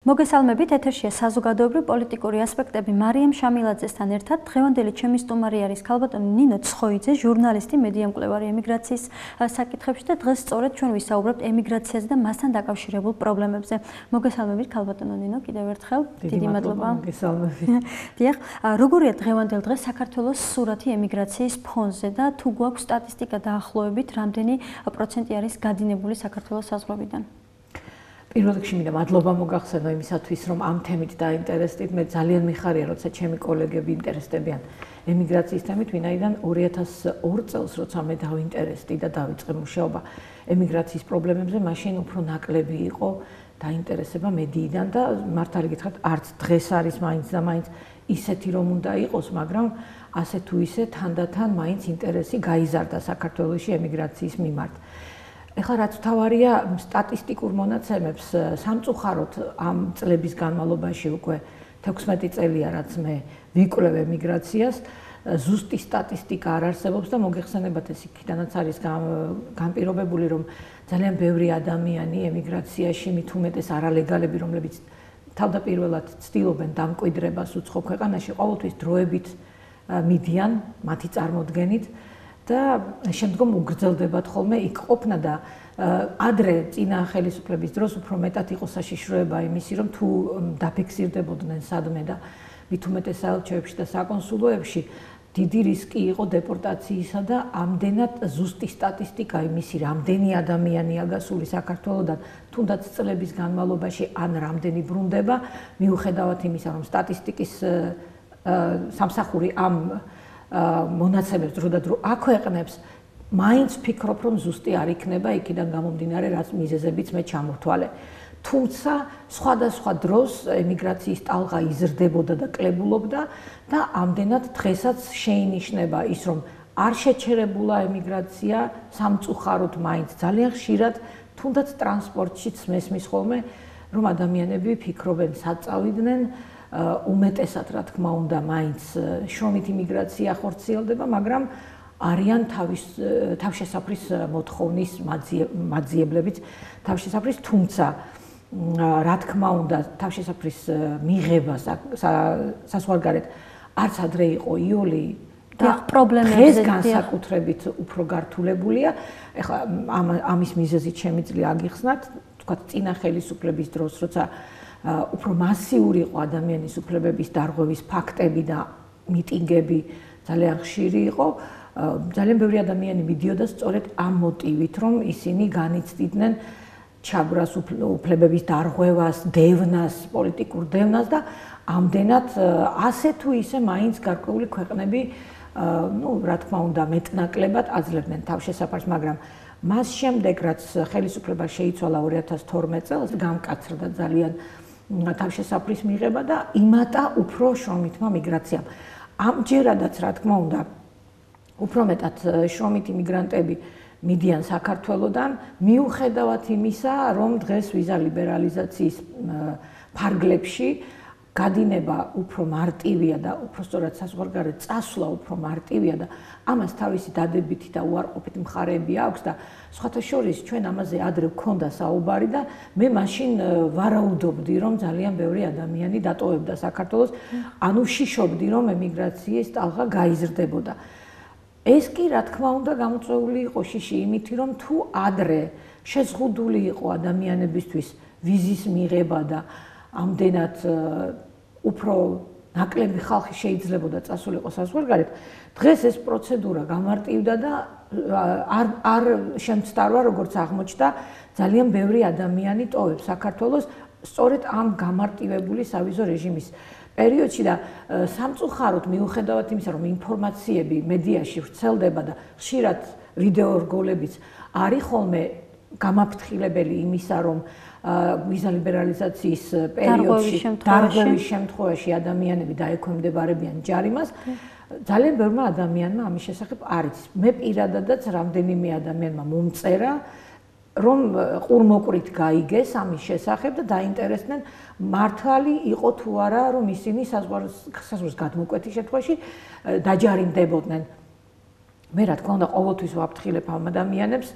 მოგესალმებით, ეთერშია საზოგადოებრივ პოლიტიკური ასპექტები მარიამ შამილაძესთან ერთად. დღევანდელი ჩემი სტუმარი არის ქალბატონი ნინო ცხოიძე, ჟურნალისტი, მედია მკვლევარი ემიგრაციის საკითხებში და დღეს სწორედ ჩვენ ვისაუბრებთ ემიგრაციაზე და მასთან დაკავშირებულ პრობლემებზე. მოგესალმებით, ქალბატონო ნინო, კიდევ ერთხელ. დიდი მადლობა. მოგესალმებით. დიახ, როგორია დღევანდელ დღეს საქართველოს სურათი ემიგრაციის ფონზე და თუ გვაქვს სტატისტიკა დაახლოებით, რამდენი პროცენტი არის გადინებული საქართველოს საზღვრებიდან? პირველ რიგში მინდა მადლობა მოგახსენო იმისათვის, რომ ამ თემით დაინტერესდით. მე ძალიან მიხარია, როცა ჩემი კოლეგები ინტერესდებიან ემიგრაციის თემით, ვინაიდან 2002 წელს, როცა მე დავინტერესდი და დავიწყე მუშაობა ემიგრაციის პრობლემებზე, მაშინ უფრო ნაკლები იყო დაინტერესება მედიიდან და მართალი გითხრათ, არც დღეს არის მაინც და მაინც ისეთი რომ უნდა იყოს, მაგრამ ასე თუ ისე თანდათან მაინც ინტერესი გაიზარდა საქართველოში ემიგრაციის მიმართ. ეხლა რაც თავარია სტატისტიკურ მონაცემებს სამწუხაროდ ამ წლების განმავლობაში უკვე 16 წელია რაც მე ვიკვლევ ემიგრაციას, ზუსტი სტატისტიკა არ არსებობს და მოგეხსენებათ ეს იქიდანაც არის განპირობებული, რომ ძალიან ბევრი ადამიანი ემიგრაციაში მით უმეტეს არალეგალები, რომლებიც თავდაპირველად ცდილობენ დამკვიდრებას უცხო ქვეყანაში, ყოველთვის დროებით მიდიან მათი წარმოდგენით და შემდგომ უგრძელდებათ ხოლმე იქ ყოფნა და ადრე წინა ხელისუფლების დროს უფრო მეტად იყო საშიშროება იმისი, რომ თუ დაფიქსირდებოდნენ სადმე და მით უმეტეს საელჩოებში და საკონსულოებში, დიდი რისკი იყო დეპორტაციისა და ამდენად ზუსტი სტატისტიკა იმისი, რამდენი ადამიანია გასული საქართველოდან, თუნდაც წლების განმავლობაში ან რამდენი ბრუნდება, მიუხედავად იმისა, რომ სტატისტიკის სამსახური ამ მონაცემებს დრო და დრო აქვეყნებს, მაინც ვფიქრობ, რომ ზუსტი არ იქნება იქიდან გამომდინარე, რაც მიზეზებიც მე ჩამოვთვალე. თუმცა სხვადასხვა დროს ემიგრაციის ტალღა იზრდებოდა და კლებულობდა და ამდენად დღესაც შეინიშნება ის, რომ არ შეჩერებულა ემიგრაცია, სამწუხაროდ მაინც ძალიან ხშირად, თუნდაც ტრანსპორტშიც მესმის ხოლმე, რომ ადამიანები ფიქრობენ სად წავიდნენ, უმეტესად რა თქმა უნდა მაინც შრომით იმიგრაცია ხორციელდება, მაგრამ არიან თავშესაფრის მოთხოვნის მაძიებლებიც თავშესაფრის, თუმცა რა თქმა უნდა თავშესაფრის მიღება საზღვარგარეთ არც ადრე იყო იოლი და პრობლემებზე განსაკუთრებით უფრო გართულებულია. ეხლა ამის მიზეზით შემიძლია აგიხსნათ, თქვა წინა ხელისუფლების დროს, როცა უფრო მასიური იყო ადამიანის უფლებების დარღვევის ფაქტები და მიტინგები ძალიან ხშირი იყო, ძალიან ბევრი ადამიანი მიდიოდა სწორედ ამ მოტივით, რომ ისინი განიცდიდნენ ჩაგვრას უფლებების დარღვევას, დევნას, პოლიტიკურ დევნას და ამდენად ასე თუ ისე მაინც გარკვეული ქვეყნები, რა თქმა უნდა, მეტნაკლებად აძლევდნენ თავშესაფარს, მაგრამ მას შემდეგ, რაც ხელისუფლება შეიცვალა 2012 წელს, გამკაცრდა ძალიან თავშესაფრის მიღება და იმატა უფრო შრომითმა მიგრაციამ. ამჯერადაც, რა თქმა უნდა, უფრო მეტად შრომითი მიგრანტები მიდიან საქართველოდან, მიუხედავად იმისა, რომ დღეს ვიზა ლიბერალიზაციის ფარგლებში გადინება უფრო მარტივია და უფრო სწორად საზღვარგარეთ წასვლა უფრო მარტივია და ამას თავისი დადებითი და უარყოფითი მხარეები აქვს და სხვათა შორის ჩვენ ამაზე ადრე გვქონდა საუბარი და მე მაშინ ვარაუდობდი, რომ ძალიან ბევრი ადამიანი დატოვებდა საქართველოს, ანუ ვშიშობდი, რომ ემიგრაციის ტალღა გაიზრდებოდა. ეს კი რა თქმა უნდა გამოწვეული იყო შიში იმით, რომ თუ ადრე შეზღუდული იყო ადამიანებისთვის ვიზის მიღება და ამდენად უფრო ნაკლები ხალხი შეიძლებოდა წასულიყო საზღვარგარეთ, დღეს ეს პროცედურა გამარტივდა და არ შემცდარვა, როგორც აღმოჩნდა, ძალიან ბევრი ადამიანი ტოვებს საქართველოს სწორედ ამ გამარტივებული სავიზო რეჟიმის პერიოდში და სამწუხაროდ მიუხედავად იმისა, რომ ინფორმაციები მედიაში ვრცელდება და ხშირად ვიდეო რგოლებიც არის ხოლმე გამაფრთხილებელი იმისა, რომ ვიზა ლიბერალიზაციის პერიოდში დარღვევის შემთხვევაში ადამიანები დაექვემდებარებიან ჯარიმას, ძალიან ბევრმა ადამიანმა ამის შესახებ არ იცის. მე პირადადაც რამდენიმე ადამიანმა მომწერა, რომ ყურმოყრით გაიგეს ამის შესახებ და დაინტერესდნენ მართალი იყო თუ არა, რომ ისინი საზღვარს გადმოკვეთის შემთხვევაში დაჯარიმდებოდნენ. მე რა თქმა უნდა ყოველთვის ვაფრთხილებ ამ ადამიანებს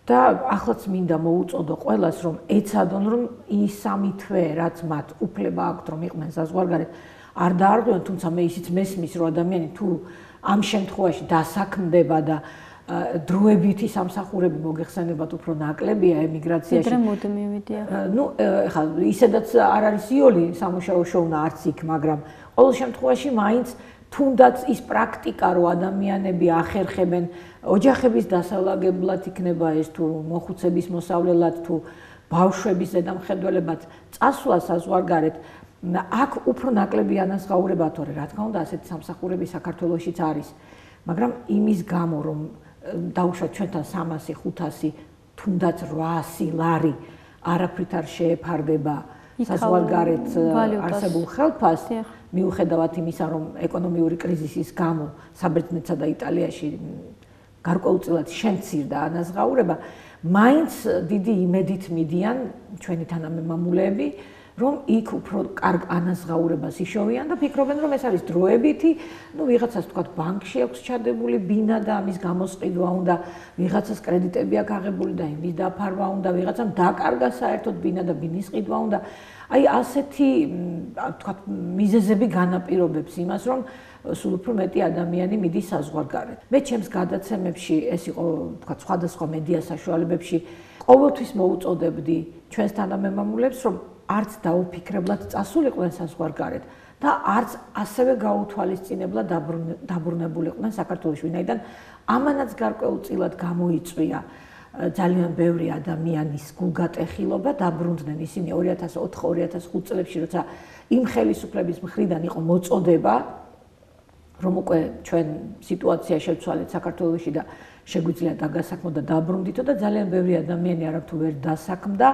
და ახლაც მინდა მოუწოდო ყველას, რომ ეცადონ, რომ ის სამი თვე, რაც მათ უფლება აქვთ, რომ იყვნენ საზღვარგარეთ, არ დაარღვევენ, თუმცა მე ისიც მესმის, რომ ადამიანი თუ ამ შემთხვევაში დასაქმდება და დროებითი სამსახურები მოგეხსენებათ უფრო ნაკლებია ემიგრაციაში. ვიდრე მუდმივი მიდია. ეხლა ისედაც არ არის იოლი სამუშაო შოვნა არც იქ, მაგრამ ყოველ შემთხვევაში მაინც თუნდაც ის პრაქტიკა, რომ ადამიანები ახერხებენ ოჯახების დასალაგებლად იქნება ეს თუ მოხუცების მოსავლელად თუ ბავშვების ზედამხედველებად წასვლა საზღვარგარეთ, აქ უფრო ნაკლები ანაზღაურება თორე რა თქმა უნდა ასეთი სამსახურები საქართველოშიც არის, მაგრამ იმის გამო რომ დაუშვათ ჩვენთან 300-500 თუნდაც 800 ლარი არაფრით არ შეეფარდება საზღვარგარეთ არსებულ ხელფას, მიუხედავად იმისა, რომ ეკონომიური კრიზისის გამო საბერძნეთსა და იტალიაში გარკვეულწილად შემცირდა ანაზღაურება, მაინც დიდი იმედით მიდიან ჩვენი თანამემამულეები, რომ იქ უფრო კარგ ანაზღაურებას იშოვიან და ფიქრობენ, რომ ეს არის დროებითი, ვიღაცას თქვათ ბანკში აქვს ჩადებული ბინა და ამის გამოსყიდვა უნდა, ვიღაცას კრედიტები აქვს აღებული და იმის დაფარვა უნდა, ვიღაცამ დაკარგა საერთოდ ბინა და ბინის ყიდვა უნდა. აი ასეთი თქვათ მიზეზები განაპირობებს იმას, რომ სულ უფრო მეტი ადამიანი მიდის საზღვარგარეთ. მე ჩემს გადაცემებში ეს იყო თქვათ სხვადასხვა მედია საშუალებებში ყოველთვის მოუწოდებდი ჩვენს თანამემამულეებს, რომ არც დაუფიქრებლად წასულიყვნენ საზღვარგარეთ და არც ასევე გაუთვალისწინებლად დაბრუნებულიყვნენ საქართველოში, ვინაიდან ამანაც გარკვეულწილად გამოიწვია ძალიან ბევრი ადამიანის გულგატეხილობა, დაბრუნდნენ ისინი 2004-2005 წლებში, როცა იმ ხელისუფლების მხრიდან იყო მოწოდება, რომ უკვე ჩვენ სიტუაცია შევცვალეთ საქართველოში და შეგვიძლია დაგასაქმოთ და დაბრუნდითო და ძალიან ბევრი ადამიანი არამთუ ვერ დასაქმდა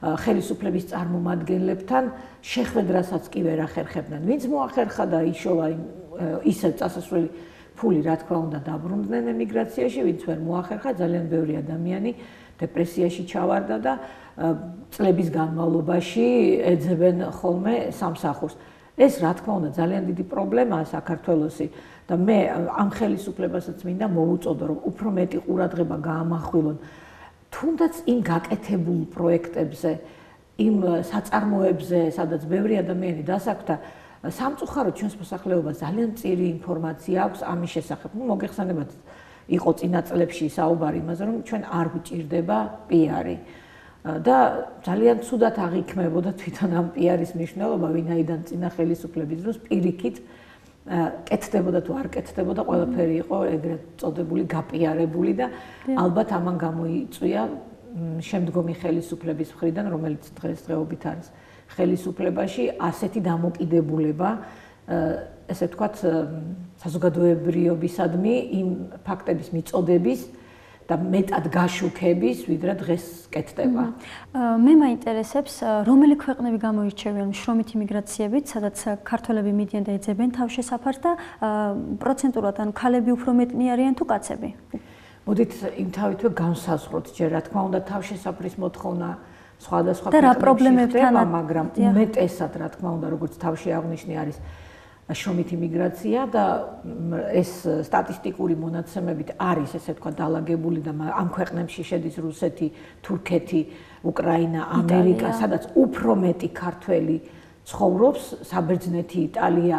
ხელისუფლების წარმომადგენლებთან შეხვედრასაც კი ვერ ახერხებდნენ. ვინც მოახერხა და იშოვა ისე წასასვლელი ფული, რა თქმა უნდა, დაბრუნდნენ ემიგრაციაში, ვინც ვერ მოახერხა, ძალიან ბევრი ადამიანი დეპრესიაში ჩავარდა და წლების განმავლობაში ეძებენ ხოლმე სამსახურს. ეს რა თქმა უნდა ძალიან დიდი პრობლემაა საქართველოსი და მე ამ ხელისუფლებასაც მინდა მოუწოდო, რომ უფრო მეტი ყურადღება გაამახვილონ თუნდაც იმ გაკეთებულ პროექტებზე, იმ საწარმოებზე, სადაც ბევრი ადამიანი დასაქმდა, სამწუხაროდ ჩვენს მოსახლეობას ძალიან მწირი ინფორმაცია აქვს ამის შესახებ. მოგეხსენებათ, იყო წინა წლებში საუბარი იმაზე, რომ ჩვენ არ გვჭირდება პიარი. და ძალიან ცუდად აღიქმებოდა თვითონ ამ პიარის მნიშვნელობა, ვინაიდან წინა ხელისუფლების დროს პირიქით კეთდებოდა თუ არ კეთდებოდა, ყველაფერი იყო ეგრეთ წოდებული გაპიარებული და ალბათ ამან გამოიწვია შემდგომი ხელისუფლების მხრიდან, რომელიც დღესდღეობით არის ხელისუფლებაში, ასეთი დამოკიდებულება, ესე ვთქვათ, საზოგადოებრიობისადმი იმ ფაქტების მიწოდების და მეტად გაშუქების, ვიდრე დღეს კეთდება. მე მაინტერესებს, რომელი ქვეყნები გამოირჩევიან შრომით იმიგრაციებით, სადაც ქართველები მიდიან და ეძებენ თავშესაფარს და პროცენტულად ან ქალები უფრო მეტნი არიან თუ კაცები? მოდით იმთავითვე განსაზღვროთ, ჯერ რა თქმა უნდა თავშესაფრის მოთხოვნა სხვადასხვა პრობლემებთან, მაგრამ უმეტესად რა თქმა უნდა, როგორც თავში აღნიშნე არის შრომით იმიგრაცია და ეს სტატისტიკური მონაცემებით არის ესე თქვა დალაგებული და ამ ქვეყნებში შედის რუსეთი, თურქეთი, უკრაინა, ამერიკა, სადაც უფრო მეტი ქართველი ცხოვრობს, საბერძნეთი, იტალია,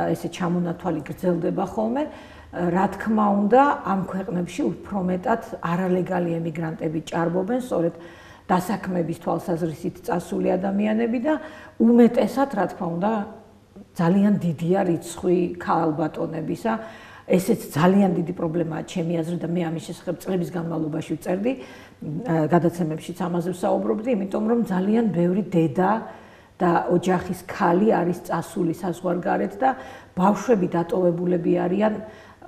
ესე ჩამონათვალი გრძელდება ხოლმე. რა თქმა უნდა, ამ ქვეყნებში უფრო მეტად არალეგალი ემიგრანტები ჭარბობენ, სწორედ დასაქმების თვალსაზრისით წასული ადამიანები და უმეტესად რა თქმა უნდა ძალიან დიდია რიცხვი ქალბატონებისა. ესეც ძალიან დიდი პრობლემაა ჩემი აზრით და მე ამის შესახებ წლების განმავლობაში ვწერდი, გადაცემებშიც ამაზე ვსაუბრობდი, იმიტომ რომ ძალიან ბევრი დედა და ოჯახის ქალი არის წასული საზღვარგარეთ და ბავშვები დატოვებულები არიან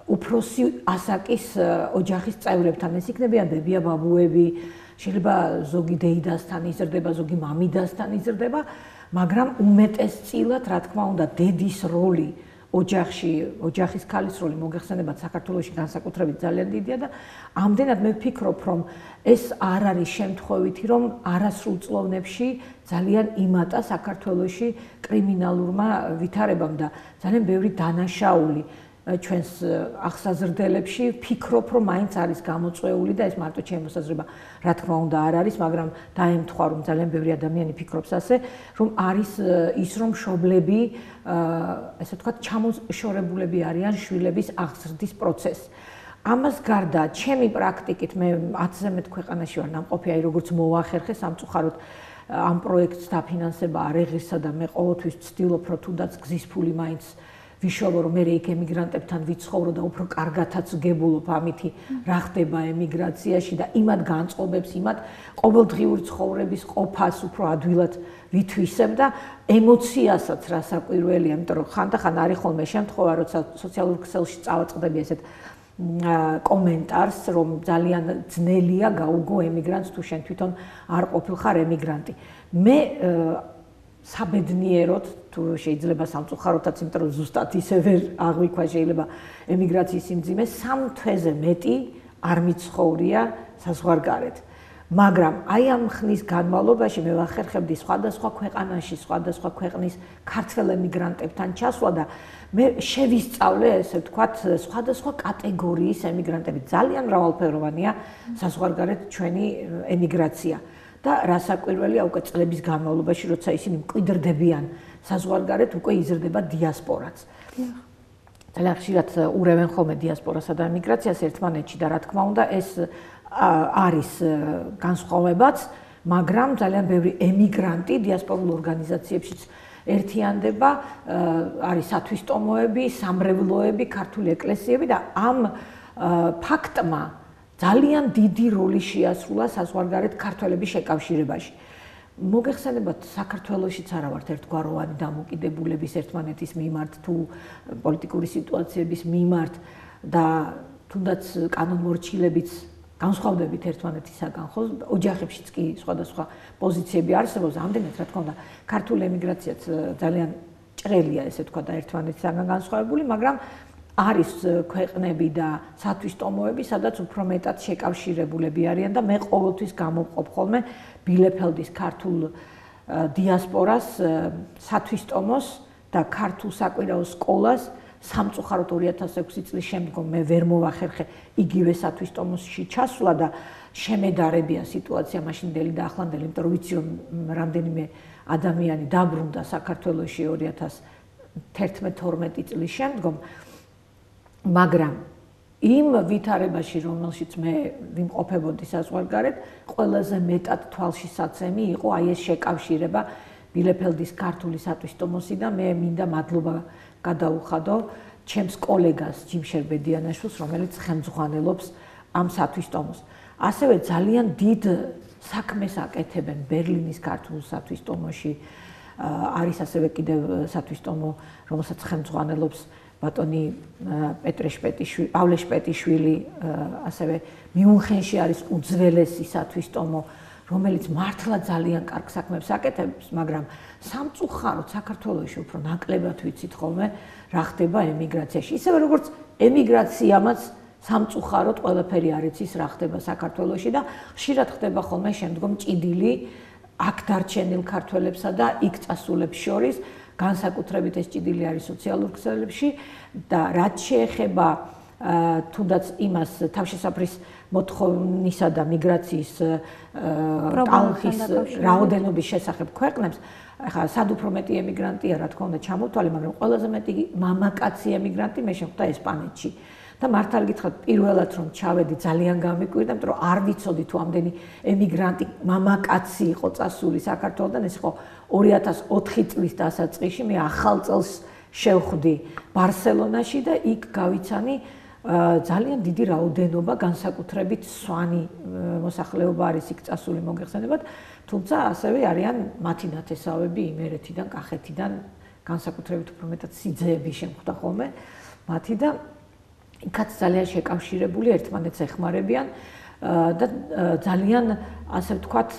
უფროსი ასაკის ოჯახის წევრებთან. ეს იქნებიან ბებია ბაბუები, შეიძლება ზოგი დეიდასთან იზრდება, ზოგი მამიდასთან იზრდება, მაგრამ უმეტესწილად, რა თქმა უნდა, დედის როლი ოჯახში, ოჯახის ქალის როლი მოგეხსენებათ საქართველოში განსაკუთრებით ძალიან დიდია და ამდენად მე ვფიქრობ, რომ ეს არ არის შემთხვევითი, რომ არასრულწლოვნებში ძალიან იმატა საქართველოში კრიმინალურმა ვითარებამ და ძალიან ბევრი დანაშაული ჩვენს აღსაზრდელებში ფიქრობ, რომ მაინც არის გამოწვეული და ეს მარტო ჩემი მოსაზრება, რა თქმა უნდა, არ არის, მაგრამ დაემთხვა, რომ ძალიან ბევრი ადამიანი ფიქრობს ასე, რომ არის ის, რომ მშობლები, ესე ვთქვათ, ჩამოშორებულები არიან შვილების აღზრდის პროცესს. ამას გარდა, ჩემი პრაქტიკით მე 10-ზე მეტ ქვეყანაში ვარ ნამყოფი, აი როგორც მოვახერხე სამწუხაროდ ამ პროექტს დაფინანსება არ ეღირსა და მე ყოველთვის ვცდილობ, რომ თუნდაც გზის ფული მაინც ვიშოვო, რომ მე იქ ემიგრანტებთან ვიცხოვრო და უფრო კარგათაც გებულობ ამითი რა ხდება ემიგრაციაში და იმათ განწყობებს, იმათ ყოველდღიური ცხოვრების ყოფას უფრო ადვილად ვითვისებ და ემოციასაც რასაკვირველია, იმიტომ რომ ხანდახან არის ხოლმე შემთხვევა, როცა სოციალურ ქსელში წავაწყდები ესეთ კომენტარს, რომ ძალიან ძნელია გაუგო ემიგრანტს თუ შენ თვითონ არ ყოფილხარ ემიგრანტი. მე საბედნიეროდ თუ შეიძლება სამწუხაროდაც, იმიტომ რომ ზუსტად ისე ვერ აღვიქვა შეიძლება ემიგრაციის სიმძიმე, 3 თვეზე მეტი არ მიცხოვრია საზღვარგარეთ. მაგრამ აი ამ ხნის განმავლობაში მე ვახერხებდი სხვადასხვა ქვეყანაში, სხვადასხვა ქვეყნის ქართველ ემიგრანტებთან ჩასვლა და მე შევისწავლე, ესე ვთქვათ, სხვადასხვა კატეგორიის ემიგრანტები. ძალიან მრავალფეროვანია საზღვარგარეთ ჩვენი ემიგრაცია. და რასაკვირველია, უკვე წლების განმავლობაში, როცა ისინი მკვიდრდებიან საზღვარგარეთ, უკვე იზრდება დიასპორაც. ძალიან ხშირად ურევენ ხოლმე დიასპორასა და ემიგრაციას ერთმანეთში და რა თქმა უნდა, ეს არის განსხვავებაც, მაგრამ ძალიან ბევრი ემიგრანტი დიასპორულ ორგანიზაციებშიც ერთიანდება, არის სათვისტომოები, სამრევლოები, ქართული ეკლესიები და ამ ფაქტმა ძალიან დიდი როლი შეასრულა საზღვარგარეთ ქართველების შეკავშირებაში. მოგეხსენებათ, საქართველოშიც არა ვართ ერთგვაროვანი დამოკიდებულების ერთმანეთის მიმართ თუ პოლიტიკური სიტუაციების მიმართ და თუნდაც კანონმორჩილებიც განსხვავდებით ერთმანეთისაგან, ხო? ოჯახებშიც კი სხვადასხვა პოზიციები არსებობს, ამდენად რა თქმა უნდა, ქართული ემიგრაციაც ძალიან ჭრელია, ესე ვთქვა და ერთმანეთისაგან განსხვავებული, მაგრამ არის ქვეყნები და სათვისტომოები, სადაც უფრო მეტად შეკავშირებულები არიან და მე ყოველთვის გამოვყოფ ხოლმე ბილეფელდის ქართულ დიასპორას, სათვისტომოს და ქართულ საკვირაო სკოლას. სამწუხაროდ 2006 წლის შემდგომ მე ვერ მოვახერხე იგივე სათვისტომოსში ჩასვლა და შემედარებია სიტუაცია მაშინდელი და ახლანდელი, იმიტომ რომ ვიცი რომ რამდენიმე ადამიანი დაბრუნდა საქართველოში 2011-12 წლის შემდგომ, მაგრამ იმ ვითარებაში, რომელშიც მე ვიმყოფებოდი საზღვარგარეთ, ყველაზე მეტად თვალში საცემი იყო აი ეს შეკავშირება ბილეფელდის ქართული სათვისტომოსი და მე მინდა მადლობა გადაუხადო ჩემს კოლეგას ჯიმშერ ბედიანაშვილს, რომელიც ხელმძღვანელობს ამ სათვისტომოს. ასევე ძალიან დიდ საქმეს აკეთებენ ბერლინის ქართულ სათვისტომოში. არის ასევე კიდევ სათვისტომო, რომელსაც ხელმძღვანელობს ბატონი პავლე შპეტიშვილი, ასევე მიუნხენში არის უძველესი სათვისტომო, რომელიც მართლა ძალიან კარგ საქმებს აკეთებს, მაგრამ სამწუხაროდ საქართველოში უფრო ნაკლებად ვიცით ხოლმე რა ხდება ემიგრაციაში. ისევე როგორც ემიგრაციამაც სამწუხაროდ ყველაფერი არ იცის რა ხდება საქართველოში და ხშირად ხდება ხოლმე შემდგომ ჭიდილი აქ დარჩენილ ქართველებსა და იქ წასულებს შორის, განსაკუთრებით ეს ჭიდილი არის სოციალურ ქსელებში და რაც შეეხება თუნდაც იმას თავშესაფრის მოთხოვნისა და მიგრაციის ტალღის რაოდენობის შესახებ ქვეყნებს, ახლა სად უფრო მეტი ემიგრანტია, რა თქმა უნდა, ჩამოვთვალე, მაგრამ ყველაზე მეტი მამაკაცი ემიგრანტი მე შემხვდა ესპანეთში. და მართალი გითხრათ, პირველად რომ ჩავედი, ძალიან გამიკვირდა, იმიტომ რომ არ ვიცოდი თუ ამდენი ემიგრანტი მამაკაცი იყო წასული საქართველოდან, ეს იყო 2004 წლის დასაწყისში, მე ახალ წელს შევხვდი ბარსელონაში და იქ გავიცანი ძალიან დიდი რაოდენობა, განსაკუთრებით სვანი მოსახლეობა არის იქ წასული, მოგეხსენებათ, თუმცა ასევე არიან მათი ნათესავები იმერეთიდან, კახეთიდან, განსაკუთრებით უფრო მეტად სიძეები შემხვდა ხოლმე მათი და იქაც ძალიან შეკავშირებული, ერთმანეთს ეხმარებიან და ძალიან, ასე ვთქვათ,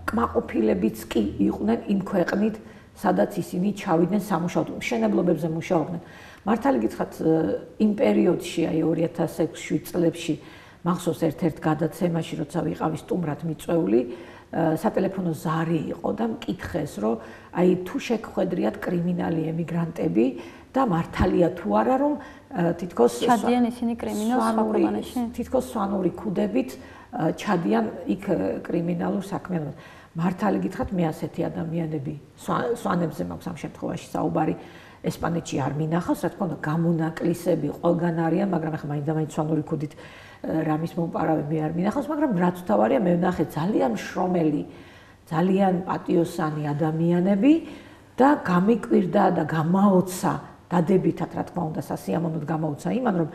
კმაყოფილებიც კი იყვნენ იმ ქვეყნით, სადაც ისინი ჩავიდნენ სამუშაოდ, მშენებლობებზე მუშაობდნენ. მართალი გითხრათ, იმ პერიოდში, აი 2006-7 წლებში, მახსოვს ერთ-ერთ გადაცემაში, როცა ვიყავი სტუმრად მიწვეული სატელეფონო ზარი იყო და მკითხეს, რომ აი თუ შეგხვედრიათ კრიმინალი ემიგრანტები და მართალია თუ არა, რომ თითქოს ჩადიან ისინი კრიმინალს ქვეყანაში? თითქოს სვანური ქუდებით ჩადიან იქ კრიმინალურ საქმიანობას. მართალი გითხრათ, მე ასეთი ადამიანები სვანებზე მაქვს ამ შემთხვევაში საუბარი ესპანეთში არ მინახავს, რა თქმა უნდა, გამონაკლისები ყველგან არიან, მაგრამ ახლა მაინც სვანური ქუდით რამის მომპარავები არ მინახავს, მაგრამ რაც თავარია, მე ვნახე ძალიან შრომელი, ძალიან პატიოსანი ადამიანები და გამიკვირდა და გამაოცა დადებითად, რა თქმა უნდა, სასიამოვნოდ გამაოცა იმან, რომ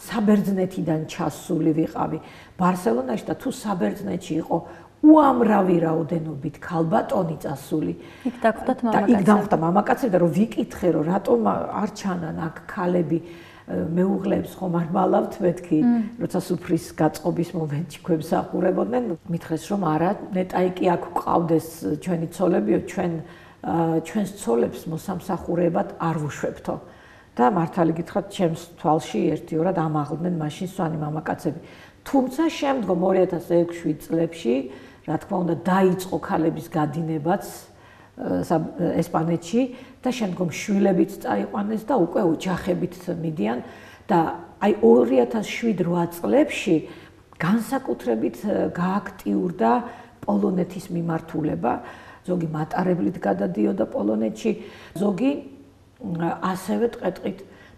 საბერძნეთიდან ჩასული ვიყავი ბარსელონაში და თუ საბერძნეთში იყო უამრავი რაოდენობით ქალბატონი წასული. იქ დახვდათ მამაკაცები. და იქ დახვდა მამაკაცები და რომ ვიკითხე, რომ რატომ არ ჩანან აქ ქალები მეუღლეებს ხომ არ მალავთ მეთქი, როცა სუფრის გაწყობის მომენტში ქვებს აყურებოდნენ, მითხრეს რომ არა, ნეტაიკი აქ ყავდეს ჩვენი ცოლებიო, ჩვენს ცოლებს მოსამსახურებად არ ვუშვებთო. და მართალი გითხრათ, ჩემს თვალში ერთ-ორად ამაღლდნენ მაშინ სვანი მამაკაცები. თუმცა შემდგომ 2006-7 წლებში, რა თქმა უნდა, დაიწყო ქალების გადინებაც ესპანეთში და შემდგომ შვილებიც წაიყვანეს და უკვე ოჯახებით მიდიან და აი 2007-8 წლებში განსაკუთრებით გააქტიურდა პოლონეთის მიმართულება, ზოგი მატარებლით გადადიოდა პოლონეთში, ზოგი ასევე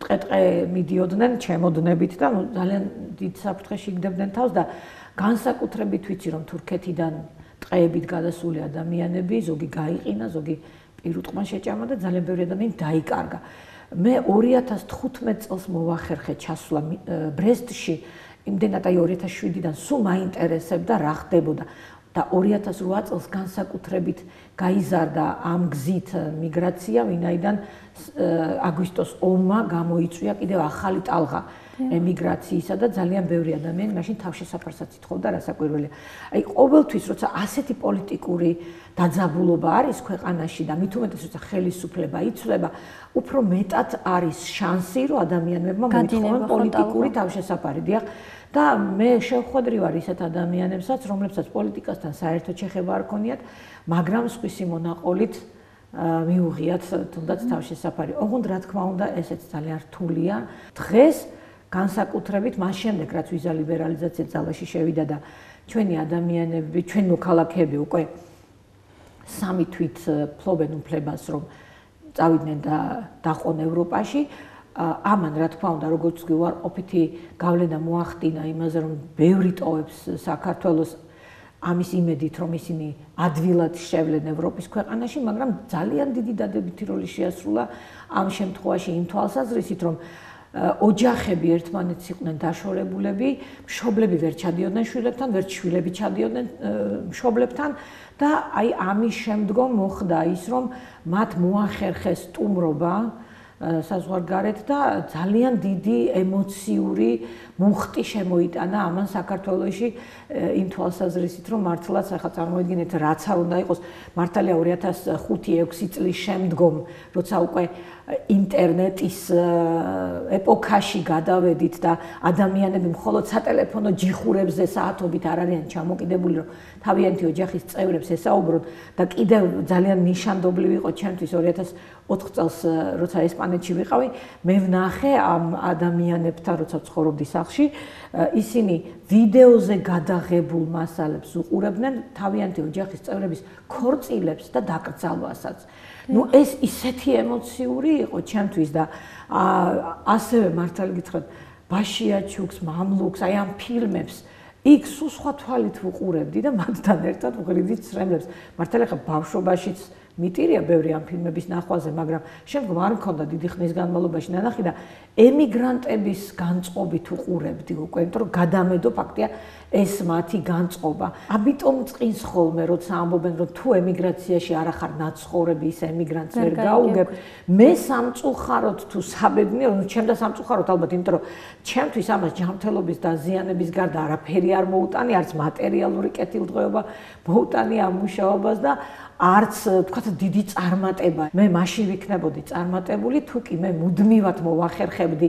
ტყე მიდიოდნენ ჩემოდნებით და ძალიან დიდ საფრთხეში იგდებდნენ თავს და განსაკუთრებით ვიცი რომ თურქეთიდან ტყეებით გადასული ადამიანები ზოგი გაიყინა, ზოგი პირუტყმა შეჭამა და ძალიან ბევრი ადამიანი დაიკარგა. მე 2015 წელს მოვახერხე ჩასვლა ბრესტში, იმდენად აი 2007-დან სულ მაინტერესებდა რა ხდებოდა და 2008 წელს განსაკუთრებით გაიზარდა ამ გზით მიგრაცია, ვინაიდან აგვისტოს ომმა გამოიწვია კიდევ ახალი ტალღა ემიგრაციისა და ძალიან ბევრი ადამიანი მაშინ თავშესაფარსაც ითხოვდა რასაკვირველია. აი ყოველთვის როცა ასეთი პოლიტიკური დაძაბულობა არის ქვეყანაში და მით უმეტეს როცა ხელისუფლება იცვლება, უფრო მეტად არის შანსი, რომ ადამიანებმა მოითხოვონ პოლიტიკური თავშესაფარი. დიახ, და მე შევხვედრი ვარ ისეთ ადამიანებსაც, რომლებსაც პოლიტიკასთან საერთო შეხება არ ქონიათ, მაგრამ სხვისი მონაყოლით მიუღიათ თუნდაც თავშესაფარი. ოღონდ რა თქმა უნდა, ესეც ძალიან რთულია. დღეს განსაკუთრებით მას შემდეგ, რაც ვიზა ლიბერალიზაცია ძალაში შევიდა და ჩვენი ადამიანები, ჩვენი მოქალაქეები უკვე 3 თვით ფლობენ უფლებას, რომ წავიდნენ და დაყონ ევროპაში. ამან რა თქმა უნდა, როგორც უარყოფითი გავლენა მოახდინა იმაზე, რომ ბევრი ტოვებს საქართველოს ამის იმედით, რომ ისინი ადვილად შევლენ ევროპის ქვეყანაში, მაგრამ ძალიან დიდი დადებითი როლი შეასრულა ამ შემთხვევაში იმ თვალსაზრისით, რომ ოჯახები ერთმანეთს იყვნენ დაშორებულები, მშობლები ვერ ჩადიოდნენ შვილებთან, ვერ შვილები ჩადიოდნენ მშობლებთან და აი ამის შემდგომ მოხდა ის, რომ მათ მოახერხეს სტუმრობა საზღვარგარეთ და ძალიან დიდი ემოციური მუხტი შემოიტანა ამან საქართველოში იმ თვალსაზრისით, რომ მართლაც ახლა წარმოიდგინეთ, რაც არ უნდა იყოს მართალია 2005-6 წლის შემდგომ, როცა უკვე ინტერნეტის ეპოქაში გადავედით და ადამიანები მხოლოდ სატელეფონო ჯიხურებზე საათობით არ არიან ჩამოკიდებული, რომ თავიანთი ოჯახის წევრებს ესაუბრონ და კიდევ ძალიან ნიშანდობლივი იყო ჩემთვის 2004 წელს, როცა ესპანეთში ვიყავი, მე ვნახე ამ ადამიანებთან, როცა ცხოვრობდი სახლში, ისინი ვიდეოზე გადაღებულ მასალებს უყურებდნენ თავიანთი ოჯახის წევრების ქორწილებს და დაკრძალვასაც. ნუ ეს ისეთი ემოციური იყო ჩემთვის და ასევე მართალი გითხრათ, ბაშიაჩუქს, მამლუქს, აი ამ ფილმებს იქ სულ სხვა თვალით ვუყურებდი და მათთან ერთად ვღრიდით ცრემლებს. მართალი ხა ბავშვობაშიც მიტირია ბევრი ამ ფილმების ნახვაზე, მაგრამ შემდგომ არ მქონდა დიდი ხნის განმავლობაში ნანახი და ემიგრანტების განწყობით ვუყურებდი უკვე, იმიტომ რომ გადამედო ფაქტია ეს მათი განწყობა. ამიტომ წqins ხოლმე, როცა ამბობენ, რომ თუ ემიგრაციაში არ ახარ ნაცხოვრები, ის ემიგრანტს ვერ გაუგებ. მე სამწუხაროდ თუ საბედნიერო, ნუ ჩემ და სამწუხაროდ ალბათ, იმიტომ რომ ჩემთვის ამას ჯანმრთელობის დაზიანების გარდა არაფერი არ მოუტანი, არც მატერიალური კეთილდღეობა მოუტანი ამ მუშაობას და არც თქვათ დიდი წარმატება. მე მაშინ ვიქნებოდი წარმატებული, თუ კი მე მუდმივად მოვახერხებდი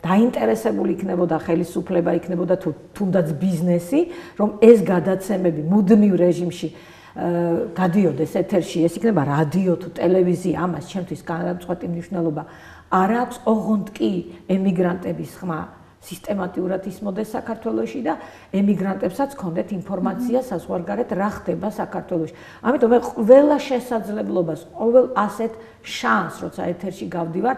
დაინტერესებული იქნებოდა ხელისუფლება, იქნებოდა თუნდაც ბიზნესი, რომ ეს გადაცემები მუდმივ რეჟიმში გადიოდეს ეთერში, ეს იქნება რადიო თუ ტელევიზია, ამას ჩემთვის განმწყვეტი მნიშვნელობა არ აქვს, ოღონდ კი ემიგრანტების ხმა სისტემატურად ისმოდეს საქართველოში და ემიგრანტებსაც ჰქონდეთ ინფორმაცია საზღვარგარეთ რა ხდება საქართველოში. ამიტომ მე ყველა შესაძლებლობას, ყოველ ასეთ შანსს, როცა ეთერში გავდივარ,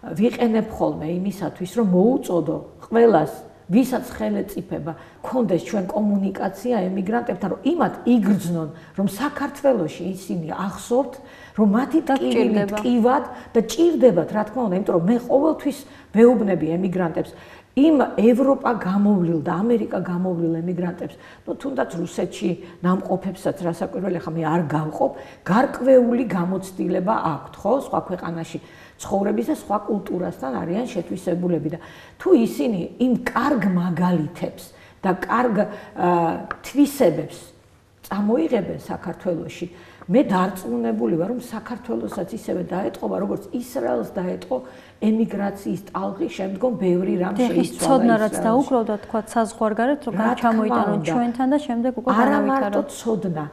ვიყენებ ხოლმე იმისათვის, რომ მოუწოდო ყველას, ვისაც ხელეწიფება, ჰქონდეს ჩვენ კომუნიკაცია ემიგრანტებთან, რომ იმათ იგრძნონ, რომ საქართველოში ისინი ახსოვთ, რომ მათი ტკივილი ტკივად და ჭირდებათ, რა თქმა უნდა, იმიტომ რომ მე ყოველთვის ვეუბნები ემიგრანტებს, იმ ევროპა გამოვლილ და ამერიკა გამოვლილ ემიგრანტებს, ну თუნდაც რუსეთში ნამყოფებსაც რასაკვირველი ხა მე არ გავყოფ, გარკვეული გამოცდილება აქვთ, ხო, სხვა ქვეყანაში ცხოვრების და სხვა კულტურასთან არიან შეთვისებულები და თუ ისინი იმ კარგ მაგალითებს და კარგ თვისებებს წამოიღებენ საქართველოში, მე დარწმუნებული ვარ, რომ საქართველოსაც ისევე დაეტყობა, როგორც ისრაელს დაეტყო ემიგრაციის ტალღი, შემდგომ ბევრი რამ შეიცვალა. ცოდნა რაც დაუკრავდა, თქვა საზღვარგარეთ, რომ ჩამოიტანონ ჩვენთან და შემდეგ უკვე არა მარტო ცოდნა,